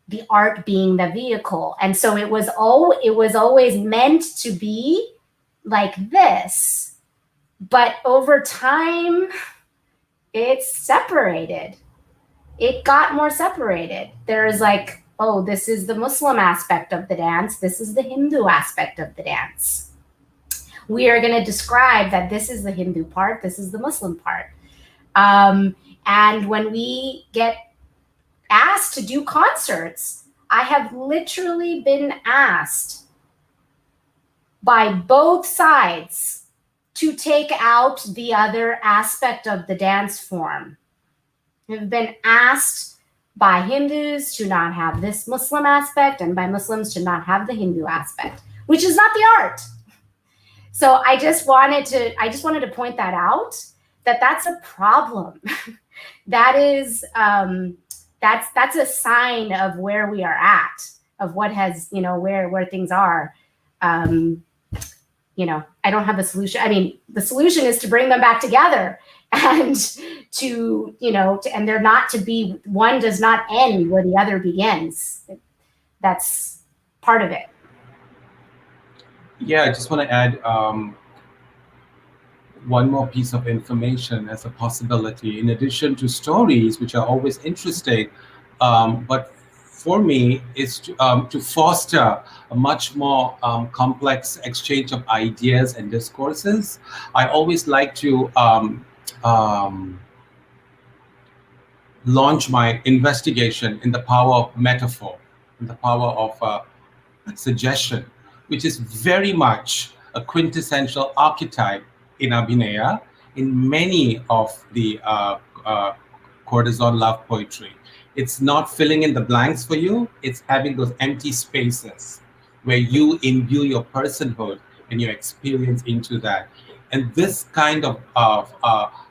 The art being the vehicle. And so it was always meant to be like this, but over time it's separated. It got more separated. There's like, oh, this is the Muslim aspect of the dance. This is the Hindu aspect of the dance. We are going to describe that this is the Hindu part. This is the Muslim part. And when we get asked to do concerts, I have literally been asked by both sides to take out the other aspect of the dance form. I've been asked by Hindus to not have this Muslim aspect and by Muslims to not have the Hindu aspect, which is not the art. So I just wanted to point that out, that's a problem. That is, that's a sign of where we are at, of what has, where things are. I don't have the solution. I mean, the solution is to bring them back together and and they're not to be, one does not end where the other begins. That's part of it. Yeah, I just want to add one more piece of information as a possibility, in addition to stories, which are always interesting. But for me, is to foster a much more complex exchange of ideas and discourses. I always like to launch my investigation in the power of metaphor, in the power of suggestion, which is very much a quintessential archetype in Abhinaya, in many of the courtesan love poetry. It's not filling in the blanks for you, it's having those empty spaces where you imbue your personhood and your experience into that. And this kind of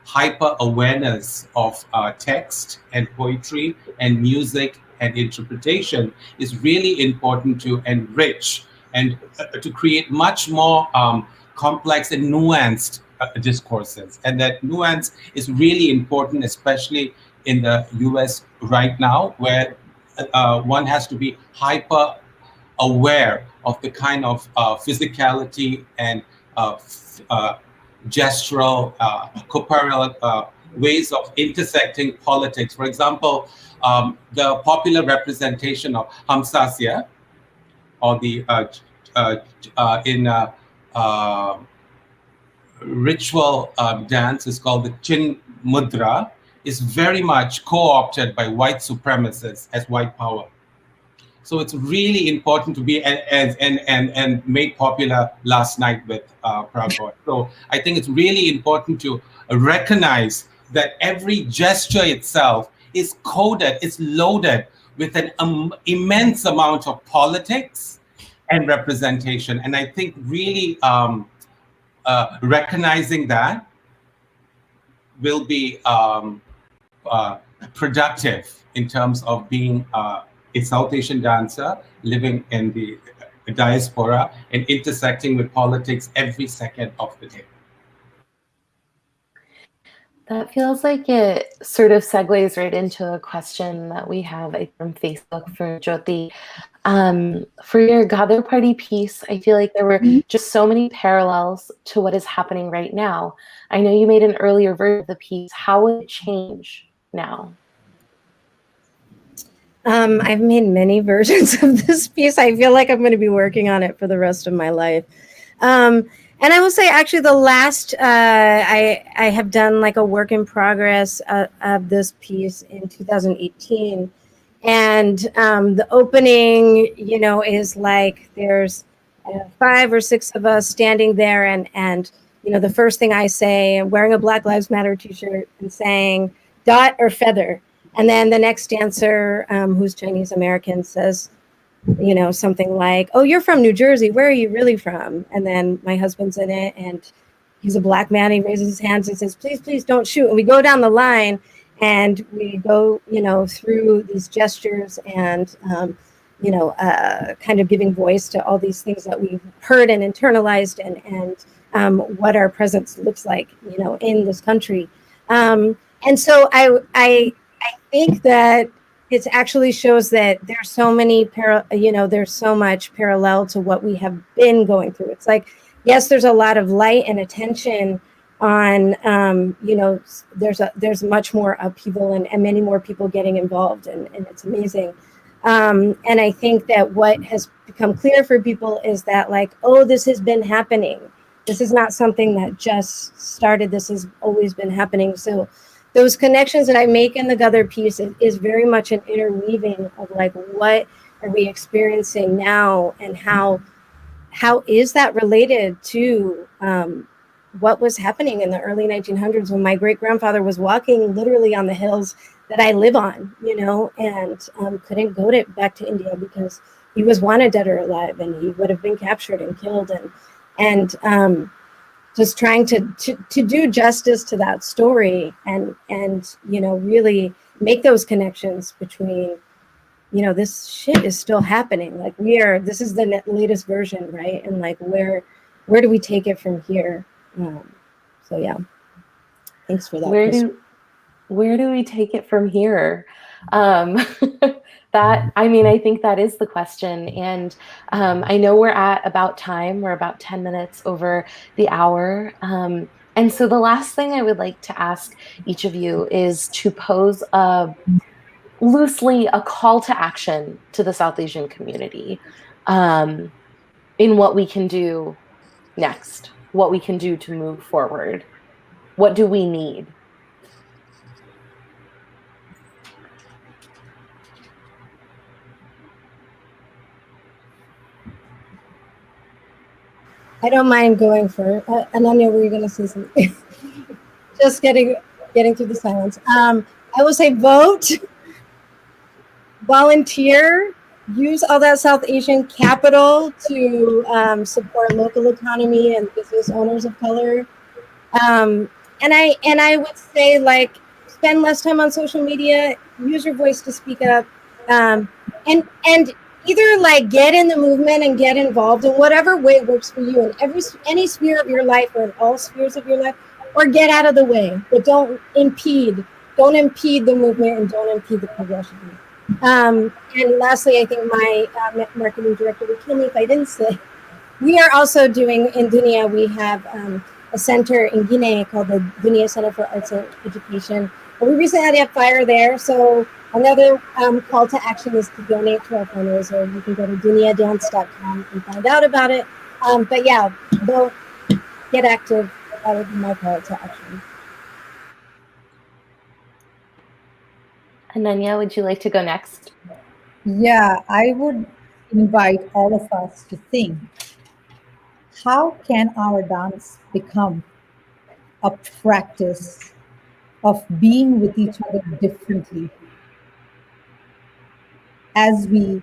hyper awareness of text and poetry and music and interpretation is really important to enrich and to create much more complex and nuanced discourses. And that nuance is really important, especially in the US right now, where one has to be hyper aware of the kind of physicality and gestural, corporeal ways of intersecting politics. For example, the popular representation of Hamsasya, or the in ritual dance is called the Chin Mudra, is very much co-opted by white supremacists as white power. So it's really important to be and made popular last night with Proud Boy. So I think it's really important to recognize that every gesture itself is coded, it's loaded with an immense amount of politics and representation. And I think really recognizing that will be productive in terms of being a South Asian dancer living in the diaspora and intersecting with politics every second of the day. That feels like it sort of segues right into a question that we have from Facebook for Jyoti. For your Gather Party piece, I feel like there were just so many parallels to what is happening right now. I know you made an earlier version of the piece. How would it change now? I've made many versions of this piece. I feel like I'm going to be working on it for the rest of my life. And I will say, actually, the last, I have done like a work in progress of this piece in 2018. And the opening, is like there's 5 or 6 of us standing there. And the first thing I say, I'm wearing a Black Lives Matter t-shirt and saying, dot or feather. And then the next dancer, who's Chinese American, says, something like, oh, you're from New Jersey. Where are you really from? And then my husband's in it, and he's a Black man. He raises his hands and says, please, please don't shoot. And we go down the line, and we go, through these gestures and, kind of giving voice to all these things that we've heard and internalized and what our presence looks like, in this country. And so I think that it actually shows that there's so many, there's so much parallel to what we have been going through. It's like, yes, there's a lot of light and attention on, there's much more upheaval and many more people getting involved, and it's amazing. And I think that what has become clear for people is that, like, oh, this has been happening. This is not something that just started. This has always been happening. So those connections that I make in the Gather piece is very much an interweaving of, like, what are we experiencing now, and how is that related to what was happening in the early 1900s when my great-grandfather was walking literally on the hills that I live on, and couldn't go back to India because he was wanted dead or alive, and he would have been captured and killed, and just trying to do justice to that story and really make those connections between, this shit is still happening. Like, this is the latest version, right? And like where where do we take it from here? So yeah, thanks for that. Where do we take it from here? I think that is the question. And I know we're at about time. We're about 10 minutes over the hour. And so the last thing I would like to ask each of you is to pose loosely a call to action to the South Asian community in what we can do next, what we can do to move forward. What do we need? I don't mind going for Ananya, were you going to say something? Just getting through the silence. I will say vote, volunteer, use all that South Asian capital to support local economy and business owners of color. And I would say, like, spend less time on social media, use your voice to speak up, and either like get in the movement and get involved in whatever way works for you in any sphere of your life or in all spheres of your life, or get out of the way, but don't impede the movement and don't impede the progression. And lastly, I think my marketing director would kill me if I didn't say, we are also doing in Dunia, we have a center in Guinea called the Dunia Center for Arts and Education. And we recently had a fire there, so another call to action is to donate to our fundraiser. You can go to duniadance.com and find out about it. But yeah, vote, get active. That would be my call to action. Ananya, would you like to go next? Yeah, I would invite all of us to think, how can our dance become a practice of being with each other differently as we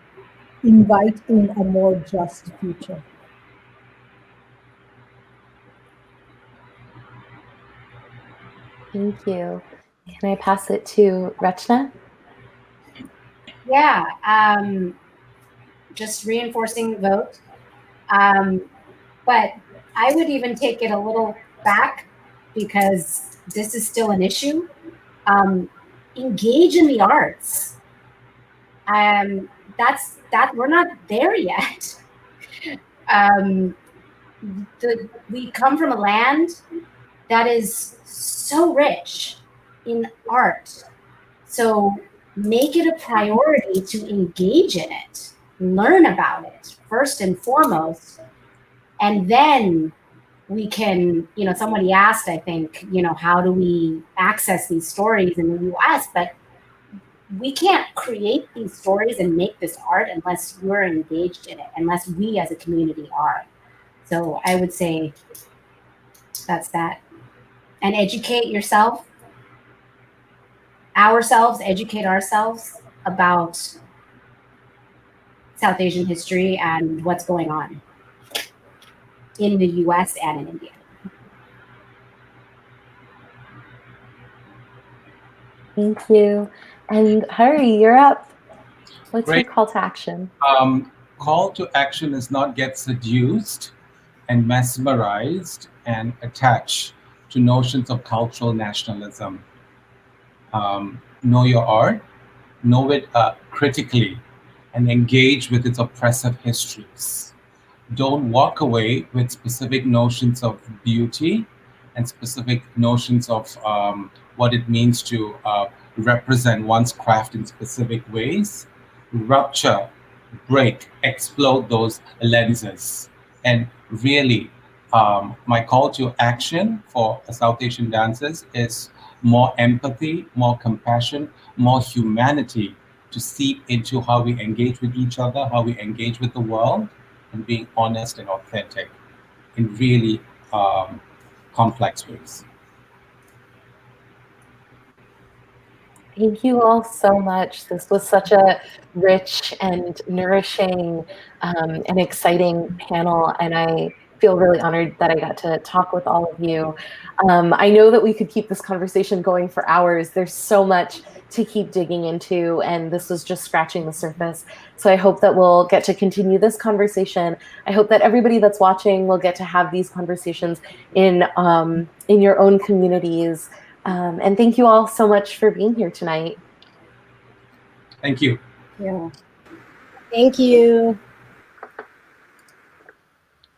invite in a more just future? Thank you. Can I pass it to Rachna? Yeah, just reinforcing the vote. But I would even take it a little back, because this is still an issue. Engage in the arts. That we're not there yet. We come from a land that is so rich in art. So make it a priority to engage in it, learn about it first and foremost. And then we can, somebody asked, I think, how do we access these stories in the US? But we can't create these stories and make this art unless we're engaged in it, unless we as a community are. So I would say that's that. And educate yourself, educate ourselves about South Asian history and what's going on in the US and in India. Thank you. And Hari, you're up. What's Great. your call to action? Call to action is not get seduced and mesmerized and attached to notions of cultural nationalism. Know your art, know it critically, and engage with its oppressive histories. Don't walk away with specific notions of beauty and specific notions of what it means to represent one's craft in specific ways. Rupture, break, explode those lenses. And really, my call to action for South Asian dancers is more empathy, more compassion, more humanity to seep into how we engage with each other, how we engage with the world, and being honest and authentic in really complex ways. Thank you all so much. This was such a rich and nourishing and exciting panel, and I feel really honored that I got to talk with all of you. I know that we could keep this conversation going for hours. There's so much to keep digging into, and this was just scratching the surface. So I hope that we'll get to continue this conversation. I hope that everybody that's watching will get to have these conversations in your own communities. And thank you all so much for being here tonight. Thank you. Yeah. Thank you.